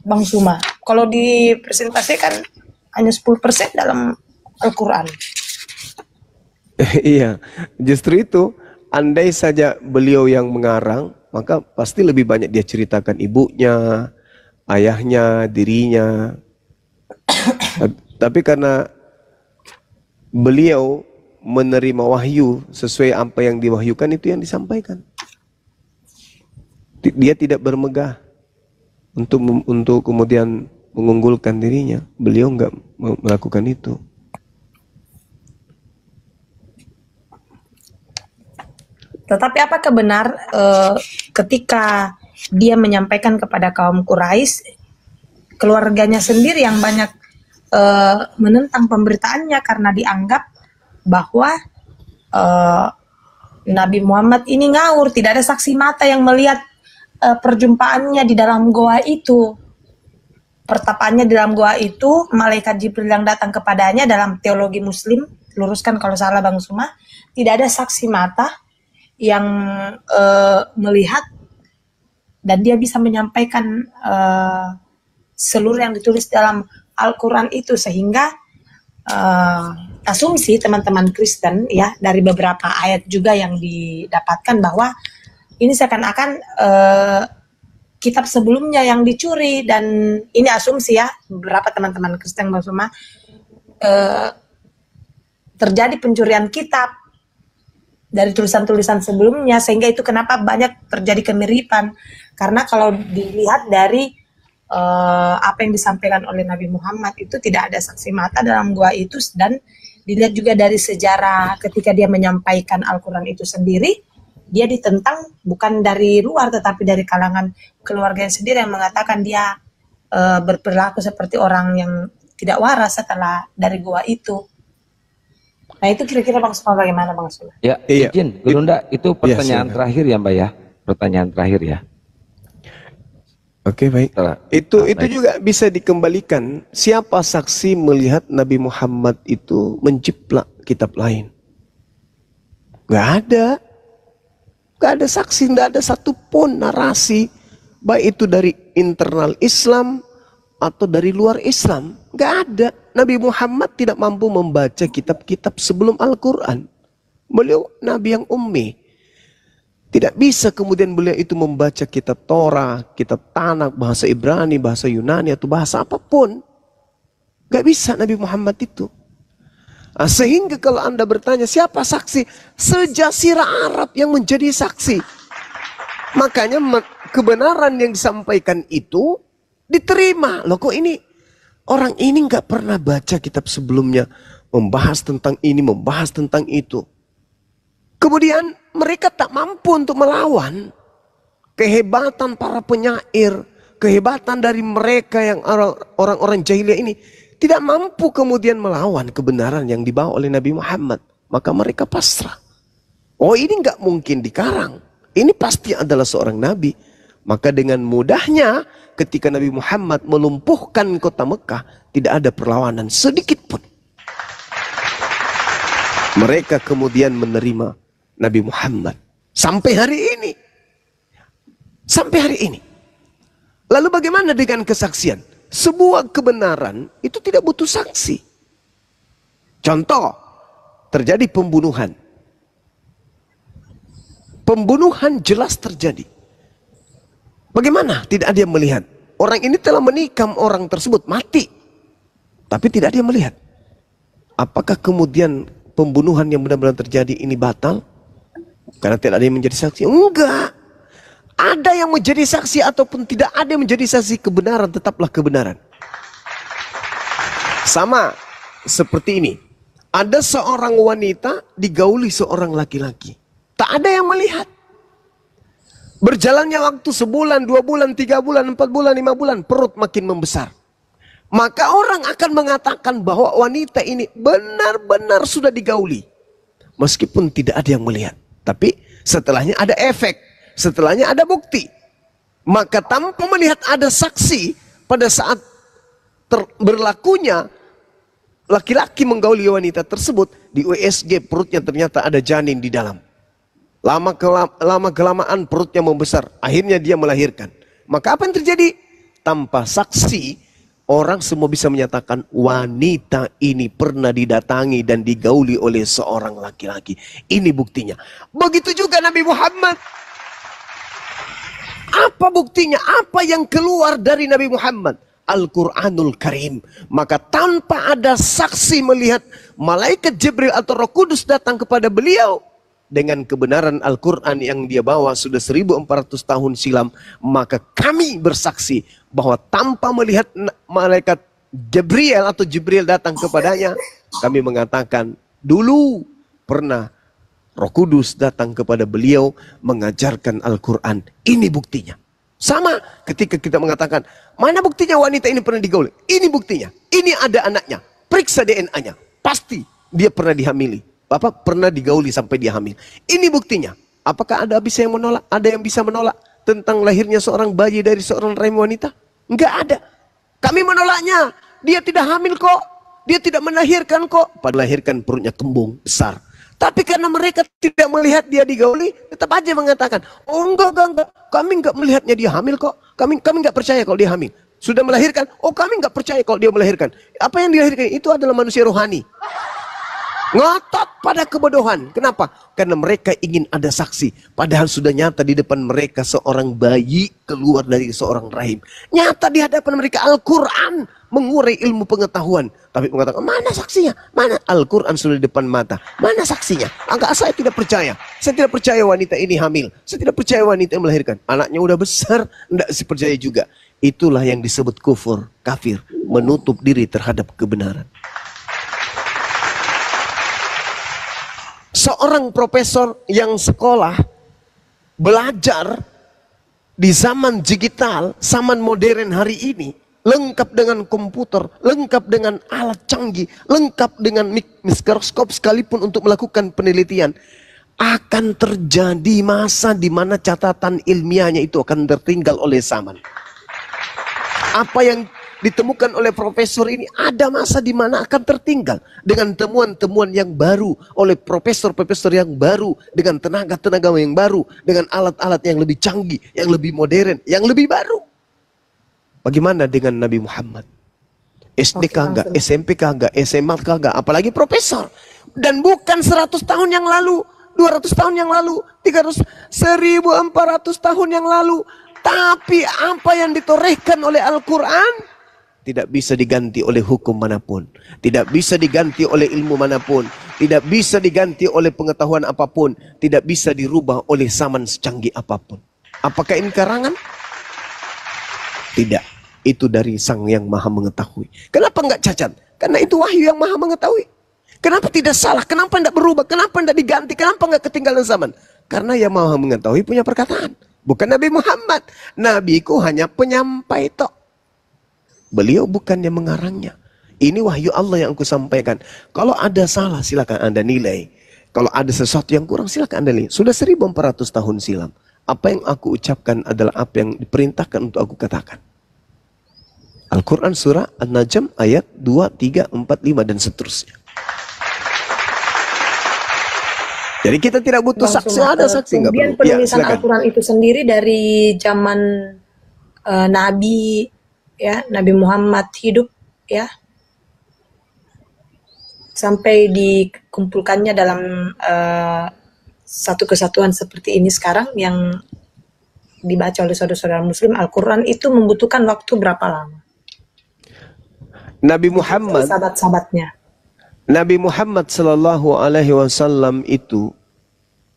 Bang Suma. Kalau dipresentasikan hanya 10% dalam Al-Quran. Iya, justru itu. Andai saja beliau yang mengarang, maka pasti lebih banyak dia ceritakan ibunya, ayahnya, dirinya. Tapi karena beliau menerima wahyu sesuai apa yang diwahyukan, itu yang disampaikan. Dia tidak bermegah untuk kemudian mengunggulkan dirinya. Beliau enggak melakukan itu. Tetapi apakah benar ketika dia menyampaikan kepada kaum Quraisy, keluarganya sendiri yang banyak menentang pemberitaannya karena dianggap bahwa Nabi Muhammad ini ngawur, tidak ada saksi mata yang melihat perjumpaannya di dalam goa itu. Pertapaannya di dalam goa itu, malaikat Jibril yang datang kepadanya dalam teologi Muslim, luruskan kalau salah Bang Suma, tidak ada saksi mata yang melihat dan dia bisa menyampaikan seluruh yang ditulis dalam Al-Quran itu, sehingga asumsi teman-teman Kristen ya dari beberapa ayat juga yang didapatkan bahwa ini seakan-akan kitab sebelumnya yang dicuri, dan ini asumsi ya beberapa teman-teman Kristen semua, terjadi pencurian kitab dari tulisan-tulisan sebelumnya, sehingga itu kenapa banyak terjadi kemiripan. Karena kalau dilihat dari apa yang disampaikan oleh Nabi Muhammad itu tidak ada saksi mata dalam gua itu, dan dilihat juga dari sejarah ketika dia menyampaikan Al-Quran itu sendiri, dia ditentang bukan dari luar tetapi dari kalangan keluarga sendiri yang mengatakan dia berperilaku seperti orang yang tidak waras setelah dari gua itu. Nah itu kira-kira Bang Suma bagaimana Bang Suma? Ya, Iya. izin, Gurunda, itu pertanyaan silakan. terakhir ya Mbak ya, pertanyaan terakhir ya. Oke, baik. Setelah- Itu baik. juga bisa dikembalikan. Siapa saksi melihat Nabi Muhammad itu menjiplak kitab lain? Gak ada. Gak ada saksi, gak ada satupun narasi. Baik itu dari internal Islam atau dari luar Islam. Gak ada. Nabi Muhammad tidak mampu membaca kitab-kitab sebelum Al-Quran. Beliau Nabi yang ummi. Tidak bisa kemudian beliau itu membaca kitab Torah, kitab Tanakh, bahasa Ibrani, bahasa Yunani, atau bahasa apapun. Gak bisa Nabi Muhammad itu. Nah, sehingga kalau Anda bertanya siapa saksi, sejazirah Arab yang menjadi saksi. Makanya kebenaran yang disampaikan itu diterima. Loh kok ini orang ini gak pernah baca kitab sebelumnya, membahas tentang ini, membahas tentang itu. Kemudian mereka tak mampu untuk melawan kehebatan para penyair, kehebatan dari mereka yang orang-orang jahiliyah ini. Tidak mampu kemudian melawan kebenaran yang dibawa oleh Nabi Muhammad. Maka mereka pasrah. Oh ini nggak mungkin dikarang. Ini pasti adalah seorang Nabi. Maka dengan mudahnya ketika Nabi Muhammad melumpuhkan kota Mekah, tidak ada perlawanan sedikit pun. Mereka kemudian menerima Nabi Muhammad. Sampai hari ini. Sampai hari ini. Lalu bagaimana dengan kesaksian? Sebuah kebenaran itu tidak butuh saksi. Contoh, terjadi pembunuhan. Pembunuhan jelas terjadi. Bagaimana? Tidak ada yang melihat. Orang ini telah menikam orang tersebut, mati. Tapi tidak ada yang melihat. Apakah kemudian pembunuhan yang benar-benar terjadi ini batal? Karena tidak ada yang menjadi saksi. Enggak. Ada yang menjadi saksi ataupun tidak ada yang menjadi saksi, kebenaran tetaplah kebenaran. Sama seperti ini. Ada seorang wanita digauli seorang laki-laki. Tak ada yang melihat. Berjalannya waktu sebulan, 2 bulan, 3 bulan, 4 bulan, 5 bulan, perut makin membesar. Maka orang akan mengatakan bahwa wanita ini benar-benar sudah digauli. Meskipun tidak ada yang melihat. Tapi setelahnya ada efek. Setelahnya ada bukti. Maka tanpa melihat ada saksi pada saat berlakunya laki-laki menggauli wanita tersebut, di USG perutnya ternyata ada janin di dalam. Lama-kelamaan perutnya membesar. Akhirnya dia melahirkan. Maka apa yang terjadi? Tanpa saksi, orang semua bisa menyatakan wanita ini pernah didatangi dan digauli oleh seorang laki-laki. Ini buktinya. Begitu juga Nabi Muhammad. Apa buktinya? Apa yang keluar dari Nabi Muhammad? Al-Quranul Karim. Maka tanpa ada saksi melihat malaikat Jibril atau Roh Kudus datang kepada beliau dengan kebenaran Al-Quran yang dia bawa sudah 1400 tahun silam, maka kami bersaksi bahwa tanpa melihat malaikat Jibril datang kepadanya, kami mengatakan dulu pernah Roh Kudus datang kepada beliau mengajarkan Al-Quran. Ini buktinya. Sama ketika kita mengatakan, mana buktinya wanita ini pernah digauli? Ini buktinya. Ini ada anaknya. Periksa DNA-nya. Pasti dia pernah dihamili. Bapak pernah digauli sampai dia hamil. Ini buktinya. Apakah ada bisa yang menolak? Ada yang bisa menolak tentang lahirnya seorang bayi dari seorang rahim wanita? Enggak ada. Kami menolaknya. Dia tidak hamil kok. Dia tidak melahirkan kok. Padahal melahirkan perutnya kembung besar. Tapi karena mereka tidak melihat dia digauli, tetap aja mengatakan, oh enggak, kami enggak melihatnya dia hamil kok. Kami enggak percaya kalau dia hamil. Sudah melahirkan, oh kami enggak percaya kalau dia melahirkan. Apa yang dilahirkan itu adalah manusia rohani. Ngotot pada kebodohan. Kenapa? Karena mereka ingin ada saksi. Padahal sudah nyata di depan mereka seorang bayi keluar dari seorang rahim. Nyata di hadapan mereka Al-Quran mengurai ilmu pengetahuan. Tapi mengatakan, mana saksinya? Mana? Al-Quran sudah di depan mata. Mana saksinya? Enggak, saya tidak percaya. Saya tidak percaya wanita ini hamil. Saya tidak percaya wanita yang melahirkan. Anaknya udah besar, enggak percaya juga. Itulah yang disebut kufur, kafir. Menutup diri terhadap kebenaran. Seorang profesor yang sekolah belajar di zaman digital, zaman modern hari ini, lengkap dengan komputer, lengkap dengan alat canggih, lengkap dengan mikroskop sekalipun untuk melakukan penelitian, akan terjadi masa di mana catatan ilmiahnya itu akan tertinggal oleh zaman. Apa yang ditemukan oleh profesor ini ada masa di mana akan tertinggal dengan temuan-temuan yang baru oleh profesor-profesor yang baru, dengan tenaga-tenaga yang baru, dengan alat-alat yang lebih canggih, yang lebih modern, yang lebih baru. Bagaimana dengan Nabi Muhammad? SD kagak, SMP kagak, SMA kagak, apalagi profesor. Dan bukan 100 tahun yang lalu, 200 tahun yang lalu, 300, 1400 tahun yang lalu. Tapi apa yang ditorehkan oleh Al-Quran tidak bisa diganti oleh hukum manapun. Tidak bisa diganti oleh ilmu manapun. Tidak bisa diganti oleh pengetahuan apapun. Tidak bisa dirubah oleh zaman secanggih apapun. Apakah ini karangan? Tidak. Itu dari Sang yang Maha Mengetahui. Kenapa enggak cacat? Karena itu wahyu yang Maha Mengetahui. Kenapa tidak salah? Kenapa tidak berubah? Kenapa tidak diganti? Kenapa enggak ketinggalan zaman? Karena yang Maha Mengetahui punya perkataan. Bukan Nabi Muhammad. Nabiku hanya penyampai tok. Beliau bukan yang mengarangnya. Ini wahyu Allah yang aku sampaikan. Kalau ada salah silakan Anda nilai. Kalau ada sesuatu yang kurang silakan Anda nilai. Sudah 1400 tahun silam. Apa yang aku ucapkan adalah apa yang diperintahkan untuk aku katakan. Al-Quran surah An-Najm ayat 2, 3, 4, 5 dan seterusnya. Jadi kita tidak butuh saksi. Ada saksi nggak perlu. Kemudian penulisan Ya, Al-Quran itu sendiri dari zaman Nabi, ya, Nabi Muhammad hidup, ya, sampai dikumpulkannya dalam satu kesatuan seperti ini sekarang yang dibaca oleh saudara-saudara Muslim. Al-Quran itu membutuhkan waktu berapa lama? Nabi Muhammad, sahabat-sahabatnya. Nabi Muhammad Sallallahu Alaihi Wasallam itu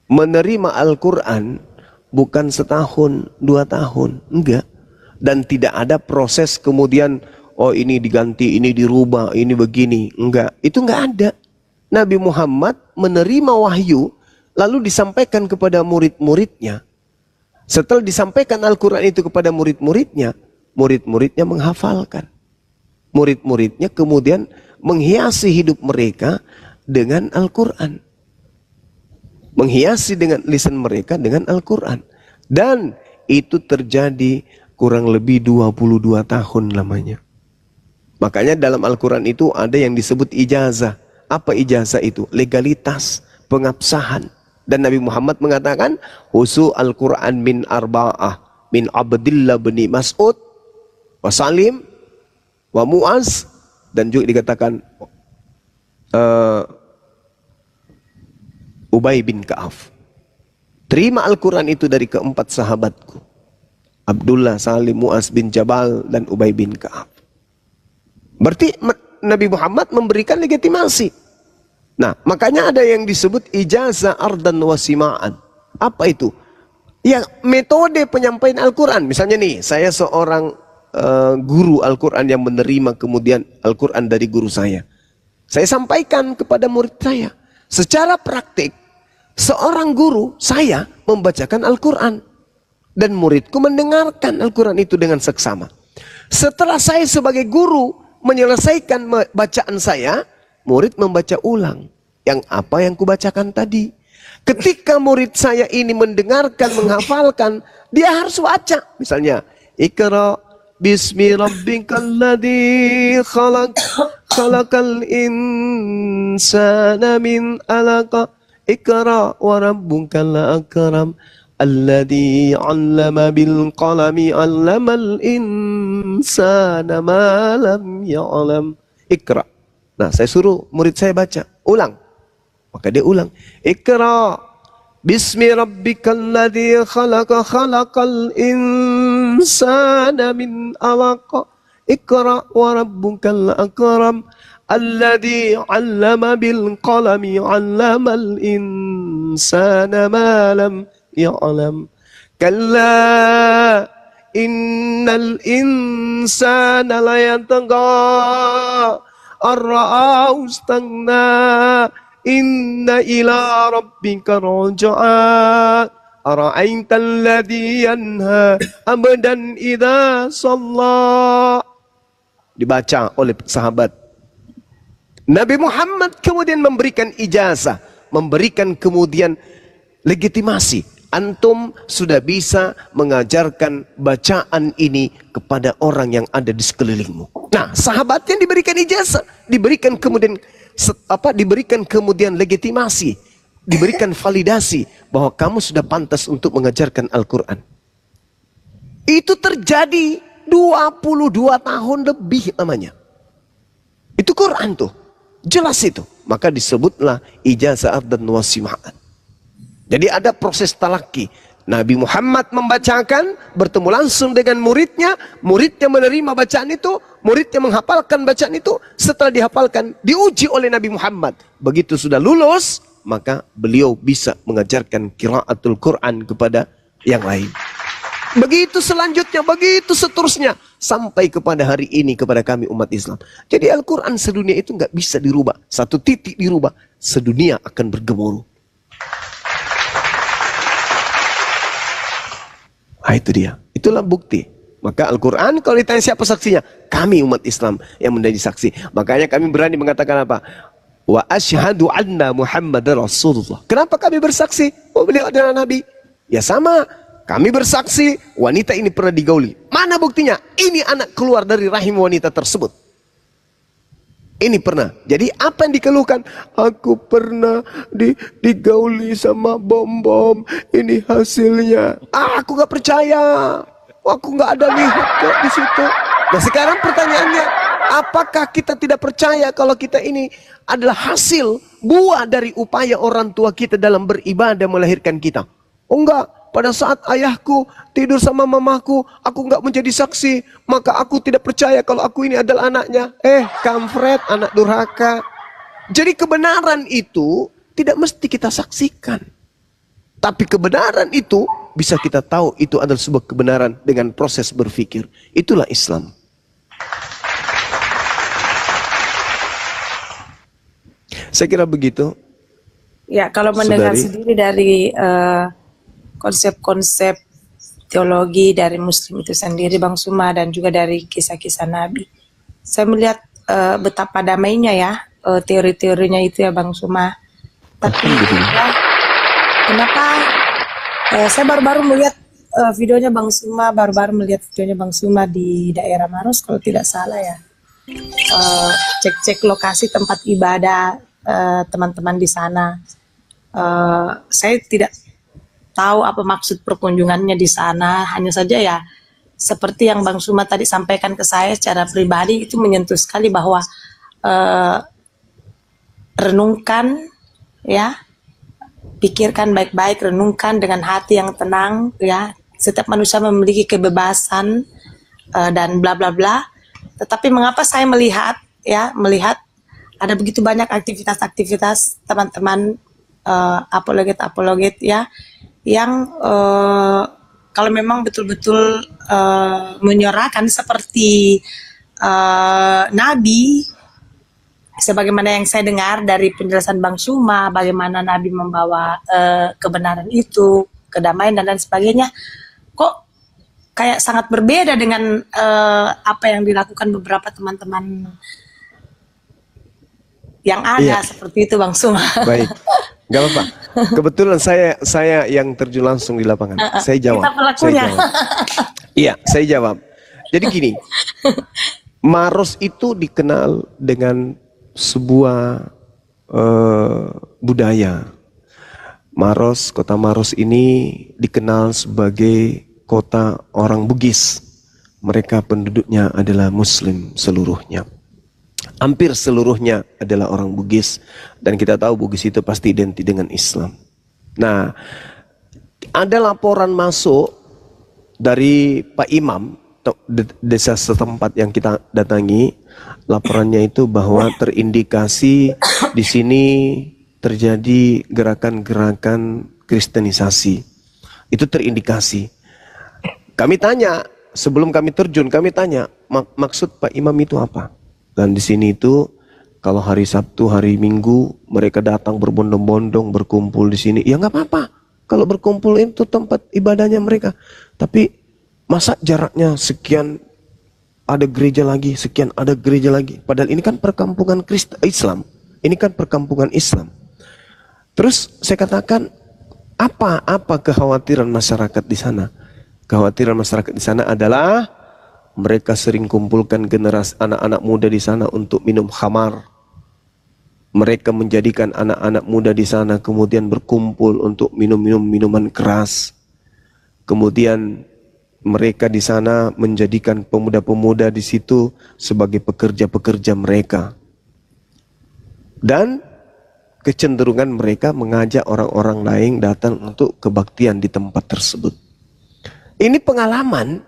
menerima Al-Quran bukan setahun, 2 tahun, enggak. Dan tidak ada proses kemudian, oh ini diganti, ini dirubah, ini begini, enggak. Itu enggak ada. Nabi Muhammad menerima wahyu, lalu disampaikan kepada murid-muridnya. Setelah disampaikan Al-Quran itu kepada murid-muridnya, murid-muridnya menghafalkan. Murid-muridnya kemudian menghiasi hidup mereka dengan Al-Quran. Menghiasi dengan lisan mereka dengan Al-Quran. Dan itu terjadi kurang lebih 22 tahun lamanya. Makanya dalam Al-Quran itu ada yang disebut ijazah. Apa ijazah itu? Legalitas, pengabsahan. Dan Nabi Muhammad mengatakan, husu Al-Quran min arba'ah, min Abdillah bin Mas'ud, wa Salim, wa Mu'az, dan juga dikatakan Ubay bin Ka'af. Terima Al-Quran itu dari keempat sahabatku. Abdullah, Salim, Mu'az bin Jabal, dan Ubay bin Ka'ab. Berarti Nabi Muhammad memberikan legitimasi. Nah, makanya ada yang disebut ijazah ardan wasima'an. Apa itu? Ya, metode penyampaian Al-Quran. Misalnya nih, saya seorang guru Al-Quran yang menerima kemudian Al-Quran dari guru saya. Saya sampaikan kepada murid saya. Secara praktik, seorang guru saya membacakan Al-Quran. Dan muridku mendengarkan Al-Quran itu dengan seksama. Setelah saya sebagai guru menyelesaikan bacaan saya, murid membaca ulang yang apa yang kubacakan tadi. Ketika murid saya ini mendengarkan, menghafalkan, dia harus baca. Misalnya, Iqra bismi rabbikal ladzi khalaq, khalaqal insana min 'alaq, Iqra wa rabbukal akram, alladzi 'allama bil qalami 'allamal insana ma lam ya'lam. Iqra. Nah, saya suruh murid saya baca, ulang. Maka dia ulang. Iqra bismi rabbikal ladzi khalaqa, khalaqal insana min 'alaq, Iqra wa rabbukal akram, alladzi 'allama bil qalami 'allamal insana ma lam ya'lam. Kalla innal insana la yatagha ar-ra'ahu istaghna, inna ila rabbika raj'a, ara'aita alladhi yanha abdan idza shalla. Dibaca oleh sahabat. Nabi Muhammad kemudian memberikan ijazah, memberikan kemudian legitimasi. Antum sudah bisa mengajarkan bacaan ini kepada orang yang ada di sekelilingmu. Nah, sahabatnya diberikan ijazah, diberikan kemudian legitimasi, diberikan validasi bahwa kamu sudah pantas untuk mengajarkan Al-Quran. Itu terjadi 22 tahun lebih namanya. Itu Quran tuh, jelas itu. Maka disebutlah ijazah dan wasima'at. Jadi ada proses talaki. Nabi Muhammad membacakan, bertemu langsung dengan muridnya, muridnya menerima bacaan itu, muridnya menghafalkan bacaan itu, setelah dihafalkan, diuji oleh Nabi Muhammad. Begitu sudah lulus, maka beliau bisa mengajarkan qiraatul Quran kepada yang lain. Begitu selanjutnya, begitu seterusnya, sampai kepada hari ini kepada kami umat Islam. Jadi Al-Quran sedunia itu nggak bisa dirubah. Satu titik dirubah, sedunia akan bergemuruh. Nah, itu dia. Itulah bukti. Maka Al-Quran kalau ditanya siapa saksinya? Kami umat Islam yang menjadi saksi. Makanya kami berani mengatakan apa? Wa asyhadu anna Muhammadar Rasulullah. Kenapa kami bersaksi? Oh, beliau adalah Nabi. Ya sama. Kami bersaksi wanita ini pernah digauli. Mana buktinya? Ini anak keluar dari rahim wanita tersebut. Ini pernah. Jadi apa yang dikeluhkan? Aku pernah digauli sama bom-bom. Ini hasilnya. Aku gak percaya. Aku gak ada lihat kok di situ. Nah sekarang pertanyaannya, apakah kita tidak percaya kalau kita ini adalah hasil buah dari upaya orang tua kita dalam beribadah melahirkan kita? Oh enggak. Pada saat ayahku tidur sama mamaku, aku nggak menjadi saksi, maka aku tidak percaya kalau aku ini adalah anaknya. Kampret, anak durhaka. Jadi kebenaran itu tidak mesti kita saksikan. Tapi kebenaran itu bisa kita tahu itu adalah sebuah kebenaran dengan proses berpikir. Itulah Islam. Saya kira begitu. Ya, kalau mendengar sendiri dari konsep-konsep teologi dari Muslim itu sendiri, Bang Suma, dan juga dari kisah-kisah Nabi, saya melihat betapa damainya ya teori-teorinya itu ya, Bang Suma. Tapi kenapa saya baru-baru melihat videonya Bang Suma, Bang Suma di daerah Maros kalau tidak salah ya. Cek-cek lokasi tempat ibadah teman-teman di sana. Saya tidak tahu apa maksud perkunjungannya di sana, hanya saja ya seperti yang Bang Suma tadi sampaikan ke saya secara pribadi, itu menyentuh sekali bahwa renungkan ya, pikirkan baik-baik, renungkan dengan hati yang tenang ya, setiap manusia memiliki kebebasan dan bla bla bla. Tetapi mengapa saya melihat ada begitu banyak aktivitas-aktivitas teman-teman apologet ya yang kalau memang betul-betul menyorakan seperti Nabi, sebagaimana yang saya dengar dari penjelasan Bang Suma, bagaimana Nabi membawa kebenaran itu, kedamaian dan lain sebagainya, kok kayak sangat berbeda dengan apa yang dilakukan beberapa teman-teman yang ada seperti itu, Bang Suma. Baik, nggak apa-apa. Kebetulan saya yang terjun langsung di lapangan. Saya jawab. Kita pelakunya. Iya, saya jawab. Jadi gini, Maros itu dikenal dengan sebuah budaya. Maros, kota Maros ini dikenal sebagai kota orang Bugis. Mereka penduduknya adalah Muslim seluruhnya. Hampir seluruhnya adalah orang Bugis. Dan kita tahu Bugis itu pasti identik dengan Islam. Nah, ada laporan masuk dari Pak Imam desa setempat yang kita datangi. Laporannya itu bahwa terindikasi di sini terjadi gerakan-gerakan kristenisasi. Itu terindikasi. Kami tanya, sebelum kami terjun, kami tanya, maksud Pak Imam itu apa? Dan di sini itu, kalau hari Sabtu, hari Minggu, mereka datang berbondong-bondong, berkumpul di sini. Ya nggak apa-apa, kalau berkumpul itu tempat ibadahnya mereka. Tapi masa jaraknya sekian, ada gereja lagi, sekian ada gereja lagi. Padahal ini kan perkampungan Islam. Ini kan perkampungan Islam. Terus saya katakan, apa kekhawatiran masyarakat di sana? Kekhawatiran masyarakat di sana adalah mereka sering kumpulkan generasi anak-anak muda di sana untuk minum khamar. Mereka menjadikan anak-anak muda di sana kemudian berkumpul untuk minum minuman keras. Kemudian mereka di sana menjadikan pemuda-pemuda di situ sebagai pekerja-pekerja mereka. Dan kecenderungan mereka mengajak orang-orang lain datang untuk kebaktian di tempat tersebut. Ini pengalaman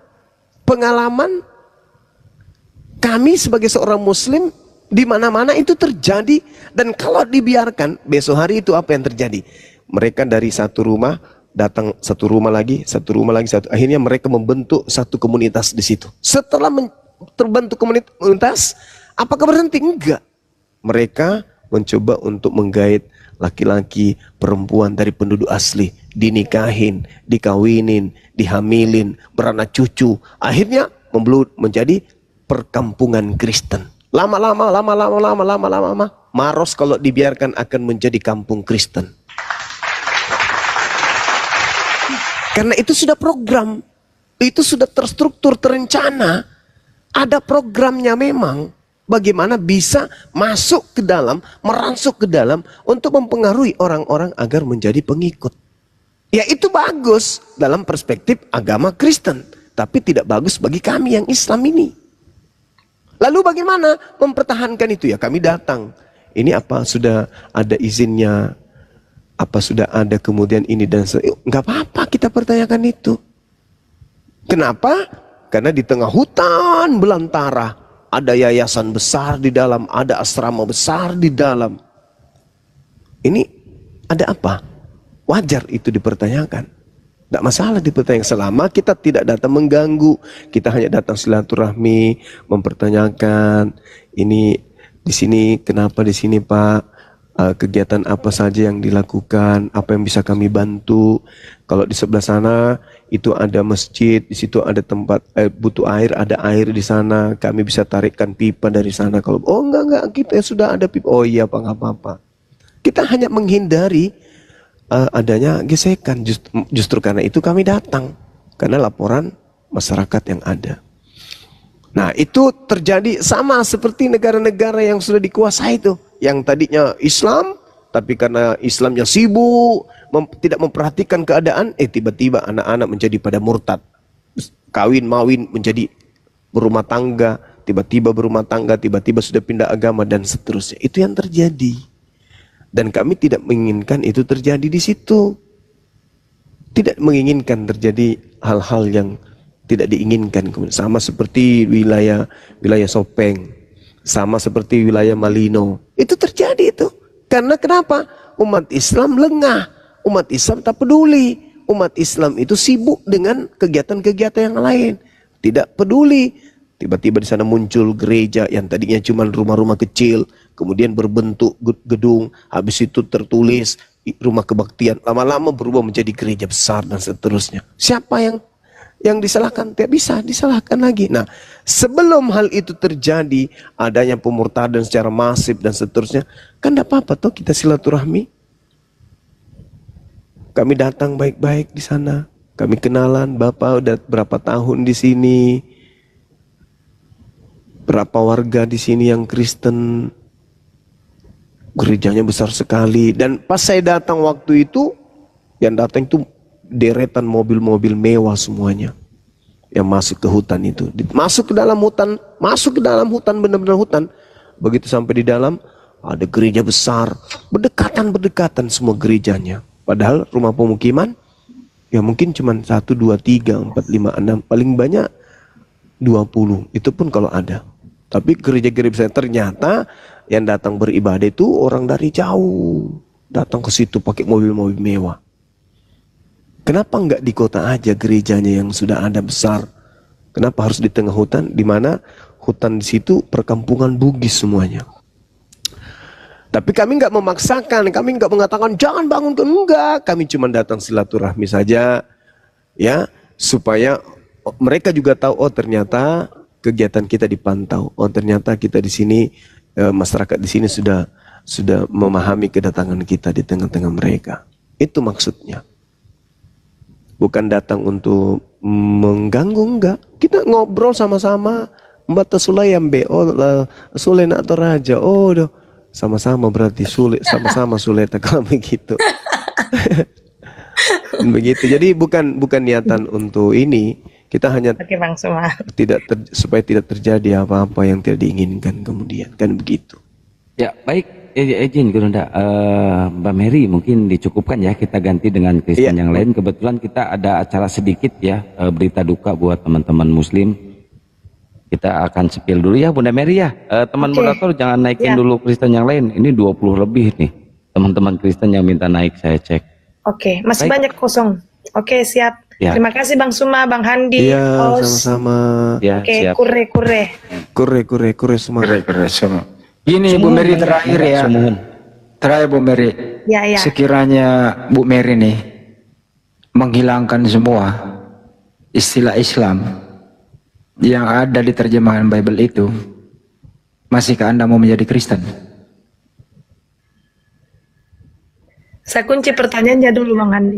kami sebagai seorang Muslim di mana-mana itu terjadi, dan kalau dibiarkan besok hari itu apa yang terjadi? Mereka dari satu rumah datang satu rumah lagi, akhirnya mereka membentuk satu komunitas di situ. Setelah terbentuk komunitas, apakah berhenti? Enggak. Mereka mencoba untuk menggait laki-laki, perempuan dari penduduk asli, dinikahin, dikawinin, dihamilin, beranak cucu. Akhirnya membelut menjadi perkampungan Kristen. Lama-lama, Maros kalau dibiarkan akan menjadi kampung Kristen. Karena itu sudah program, itu sudah terstruktur, terencana. Ada programnya memang. Bagaimana bisa masuk ke dalam, merangsuk ke dalam untuk mempengaruhi orang-orang agar menjadi pengikut. Ya itu bagus dalam perspektif agama Kristen. Tapi tidak bagus bagi kami yang Islam ini. Lalu bagaimana mempertahankan itu? Ya kami datang. Ini apa sudah ada izinnya? Apa sudah ada kemudian ini dan enggak apa-apa kita pertanyakan itu. Kenapa? Karena di tengah hutan belantara ada yayasan besar di dalam, ada asrama besar di dalam. Ini ada apa? Wajar itu dipertanyakan. Tidak masalah dipertanyakan selama kita tidak datang mengganggu. Kita hanya datang silaturahmi, mempertanyakan ini di sini kenapa di sini Pak? Kegiatan apa saja yang dilakukan, apa yang bisa kami bantu. Kalau di sebelah sana itu ada masjid, di situ ada tempat butuh air, ada air di sana, kami bisa tarikkan pipa dari sana. Kalau enggak kita sudah ada pipa. Oh iya Pak, nggak apa-apa. Kita hanya menghindari adanya gesekan. Justru karena itu kami datang, karena laporan masyarakat yang ada. Nah itu terjadi sama seperti negara-negara yang sudah dikuasai itu. Yang tadinya Islam, tapi karena Islamnya sibuk, tidak memperhatikan keadaan, tiba-tiba anak-anak menjadi pada murtad. Kawin mawin menjadi berumah tangga, tiba-tiba sudah pindah agama dan seterusnya. Itu yang terjadi. Dan kami tidak menginginkan itu terjadi di situ. tidak menginginkan terjadi hal-hal yang tidak diinginkan. Sama seperti wilayah Sopeng, sama seperti wilayah Malino. Itu terjadi itu. Karena kenapa? Umat Islam lengah, umat Islam tak peduli. Umat Islam itu sibuk dengan kegiatan-kegiatan yang lain, tidak peduli. Tiba-tiba di sana muncul gereja yang tadinya cuma rumah-rumah kecil, kemudian berbentuk gedung, habis itu tertulis rumah kebaktian, lama-lama berubah menjadi gereja besar dan seterusnya. Siapa yang disalahkan? Tidak bisa disalahkan lagi. Nah, sebelum hal itu terjadi, adanya pemurtadan secara masif dan seterusnya, kan tidak apa-apa toh kita silaturahmi. Kami datang baik-baik di sana, kami kenalan, Bapak udah berapa tahun di sini, berapa warga di sini yang Kristen, gerejanya besar sekali. Dan pas saya datang waktu itu, yang datang itu deretan mobil-mobil mewah semuanya yang masuk ke hutan itu, masuk ke dalam hutan, benar-benar hutan. Begitu sampai di dalam, ada gereja besar, berdekatan semua gerejanya. Padahal rumah pemukiman ya mungkin cuma 1, 2, 3, 4, 5, 6, paling banyak 20, itu pun kalau ada. Tapi gereja-gereja besar, ternyata yang datang beribadah itu orang dari jauh, datang ke situ pakai mobil-mobil mewah. Kenapa enggak di kota aja gerejanya yang sudah ada besar? Kenapa harus di tengah hutan? Di mana hutan di situ perkampungan Bugis semuanya. Tapi kami enggak memaksakan, kami enggak mengatakan jangan bangun, enggak. Kami cuma datang silaturahmi saja, ya, supaya mereka juga tahu, oh ternyata kegiatan kita dipantau, oh ternyata kita di sini, masyarakat di sini sudah memahami kedatangan kita di tengah-tengah mereka. Itu maksudnya. Bukan datang untuk mengganggu, enggak. Kita ngobrol sama-sama. Mbak Sulayam be, oh Sule atau Raja, oh doh. Sama-sama berarti sama-sama sulit kalau begitu. Begitu. Jadi bukan niatan untuk ini. Kita hanya Bang Suma. supaya tidak terjadi apa-apa yang tidak diinginkan kemudian, kan begitu. Ya, baik. Izin Gurunda, Mbak Mary mungkin dicukupkan ya, kita ganti dengan Kristen yang lain. Kebetulan kita ada acara sedikit ya, berita duka buat teman-teman Muslim. Kita akan sepil dulu ya Bunda Mary ya. Teman moderator jangan naikin dulu Kristen yang lain. Ini 20 lebih nih teman-teman Kristen yang minta naik, saya cek. Oke, masih Baik. banyak kosong. Oke, siap. Ya. Terima kasih Bang Suma, Bang Handi. Iya, sama-sama. Ya, Oke, siap. kure Semua. Semua. Ini Bu Mary terakhir ya. Terakhir Bu Mary. Ya. Sekiranya Bu Mary nih menghilangkan semua istilah Islam yang ada di terjemahan Bible itu, masihkah Anda mau menjadi Kristen? Saya kunci pertanyaannya dulu Bang Handi.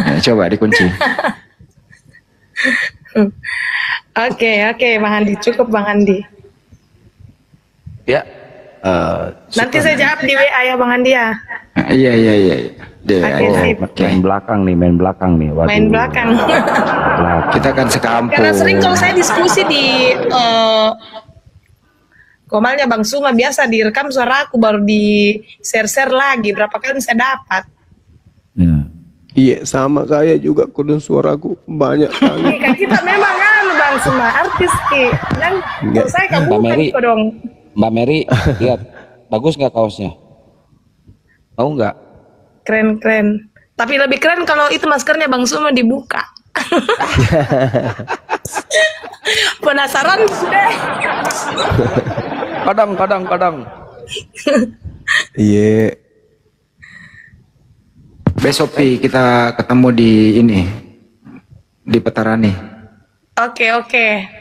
Nah, coba dikunci. Oke, Bang Handi, cukup Bang Handi. Ya. Nanti saya jawab di WA ya Bang Handi ya. Iya. Oke, sip. Main belakang nih. Waduh. Main belakang. Kita kan sekampung. Karena sering kalau saya diskusi di Komalnya Bang Suma, biasa direkam suara aku baru di share lagi. Berapa kali saya dapat? Ya. Iya, sama saya juga kode suaraku banyak kali. Nih, kan kita memang Bang Suma artis ki. Dan kalau saya kamu Mbak bukan Mary. kok dong. Mbak Mary, lihat. Bagus nggak kaosnya? Tahu nggak? Keren. Tapi lebih keren kalau itu maskernya Bang Suma dibuka. Penasaran deh. Kadang. Iya. Besok Pi, kita ketemu di Petarani. Oke,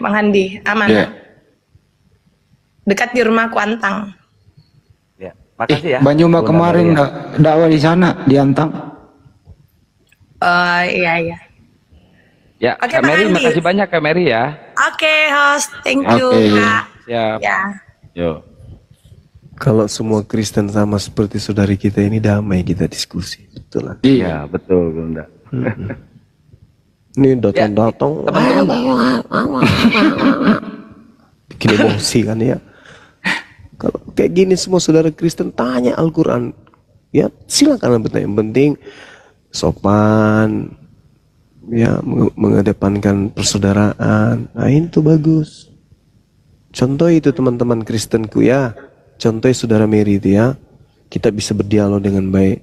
Bang Handi, aman. Ya. Dekat di rumahku Antang. Ya. Makasih ya. Banyuma Bunda kemarin Mary, ya. dakwah di sana di Antang. Iya. Ya, Oke, Kak Bang Mary, Andi. makasih banyak Kak Mary ya. Oke, host, thank you, Oke. Kak. Siap. Ya. Yo. Kalau semua Kristen sama seperti saudari kita ini, damai kita diskusi. Betul lah. Iya, betul Bunda. Ini datang-datang. Bikin emosi kan ya. Kalau kayak gini semua saudara Kristen tanya Al-Quran, ya silakan bertanya. Yang penting sopan, ya mengedepankan persaudaraan. Nah, itu bagus. Contoh itu teman-teman Kristenku ya. Contoh saudara Mary itu ya. Kita bisa berdialog dengan baik,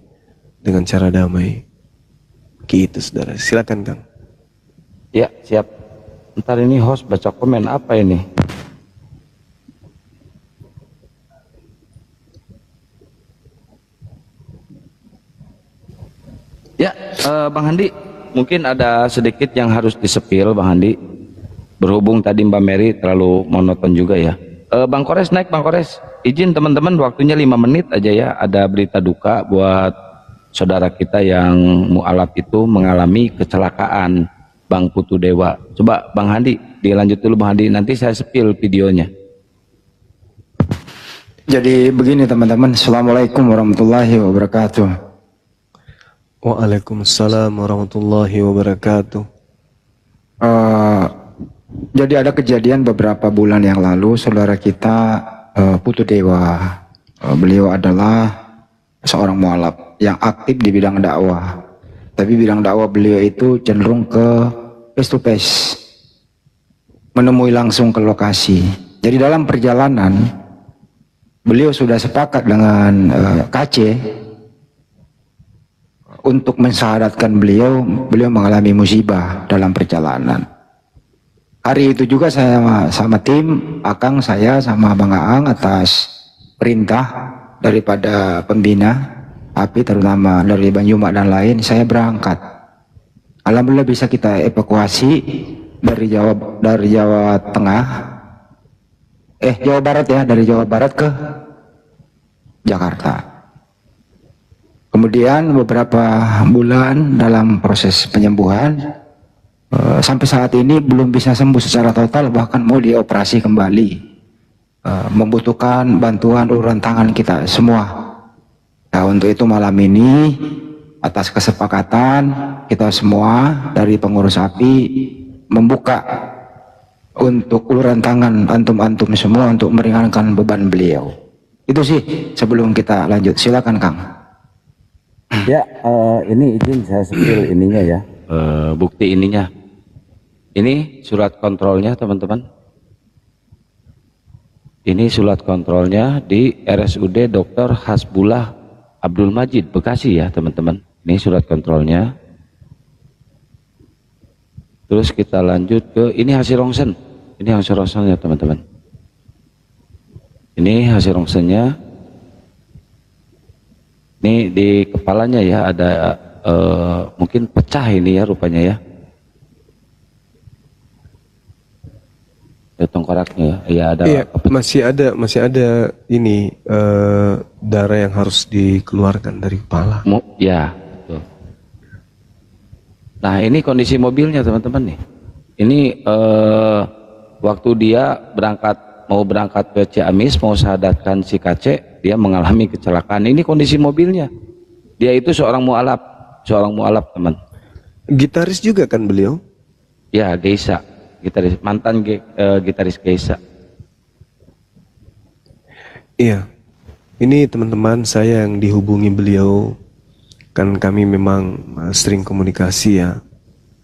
dengan cara damai. Gitu saudara. Silakan Kang. Ya, siap. Ntar ini host baca komen apa ini? Ya, Bang Handi, mungkin ada sedikit yang harus disepil, Bang Handi. Berhubung tadi Mbak Mary terlalu monoton juga ya. Bang Kores naik, Bang Kores. Izin teman-teman, waktunya 5 menit aja ya. Ada berita duka buat saudara kita yang mu'alaf itu mengalami kecelakaan, Bang Putu Dewa. Coba Bang Handi, dilanjut dulu Bang Handi, nanti saya sepil videonya. Jadi begini teman-teman, Assalamualaikum warahmatullahi wabarakatuh. Waalaikumsalam warahmatullahi wabarakatuh. Jadi ada kejadian beberapa bulan yang lalu, saudara kita Putu Dewa, beliau adalah seorang mualaf yang aktif di bidang dakwah. Tapi bidang dakwah beliau itu cenderung ke face to face, menemui langsung ke lokasi. Jadi dalam perjalanan beliau sudah sepakat dengan KC untuk mensyahadatkan beliau mengalami musibah dalam perjalanan. Hari itu juga saya sama tim, Akang, saya sama Bang Aang atas perintah daripada pembina API terutama dari Banyumak dan lain, saya berangkat. Alhamdulillah bisa kita evakuasi dari Jawa Tengah, Jawa Barat ya, dari Jawa Barat ke Jakarta. Kemudian beberapa bulan dalam proses penyembuhan, sampai saat ini belum bisa sembuh secara total, bahkan mau dioperasi kembali. Membutuhkan bantuan uluran tangan kita semua. Nah, untuk itu malam ini atas kesepakatan kita semua dari pengurus API membuka untuk uluran tangan antum-antum semua untuk meringankan beban beliau. Itu sih sebelum kita lanjut. Silakan Kang. Ya, ini izin saya sepil ininya ya, bukti ininya. Ini surat kontrolnya teman-teman. Ini surat kontrolnya di RSUD Dr. Hasbullah Abdul Majid Bekasi ya teman-teman. Ini surat kontrolnya. Terus kita lanjut ke ini hasil rongsen. Ini hasil rongsennya teman-teman. Ini hasil rongsennya. Ini di kepalanya ya ada mungkin pecah ini ya rupanya ya. Tengkoraknya ya ada. Iya, masih ada ini darah yang harus dikeluarkan dari kepala. Ya, betul. Nah, ini kondisi mobilnya teman-teman nih. Ini waktu dia mau berangkat ke Ciamis, mau syahadatkan si KC, dia mengalami kecelakaan. Ini kondisi mobilnya. Dia itu seorang mualaf teman. Gitaris juga kan beliau? Ya, Geisa. Gitaris, mantan gitaris Geisa. Iya, ini teman-teman saya yang dihubungi beliau, kan kami memang sering komunikasi ya,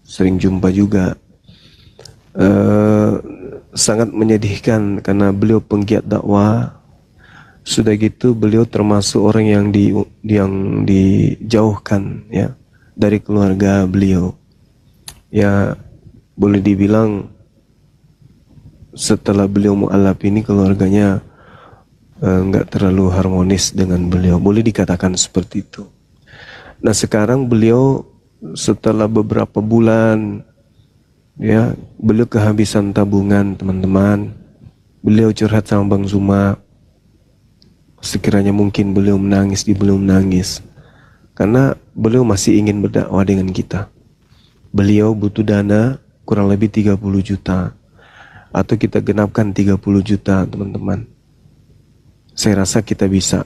sering jumpa juga. Sangat menyedihkan karena beliau penggiat dakwah. Sudah gitu beliau termasuk orang yang dijauhkan ya dari keluarga beliau. Ya boleh dibilang setelah beliau mu'alaf ini keluarganya nggak terlalu harmonis dengan beliau, boleh dikatakan seperti itu. Nah sekarang beliau setelah beberapa bulan ya beliau kehabisan tabungan teman-teman, beliau curhat sama Bang Zuma. Sekiranya mungkin beliau menangis, belum menangis karena beliau masih ingin berdakwah dengan kita. Beliau butuh dana kurang lebih 30 juta atau kita genapkan 30 juta teman-teman. Saya rasa kita bisa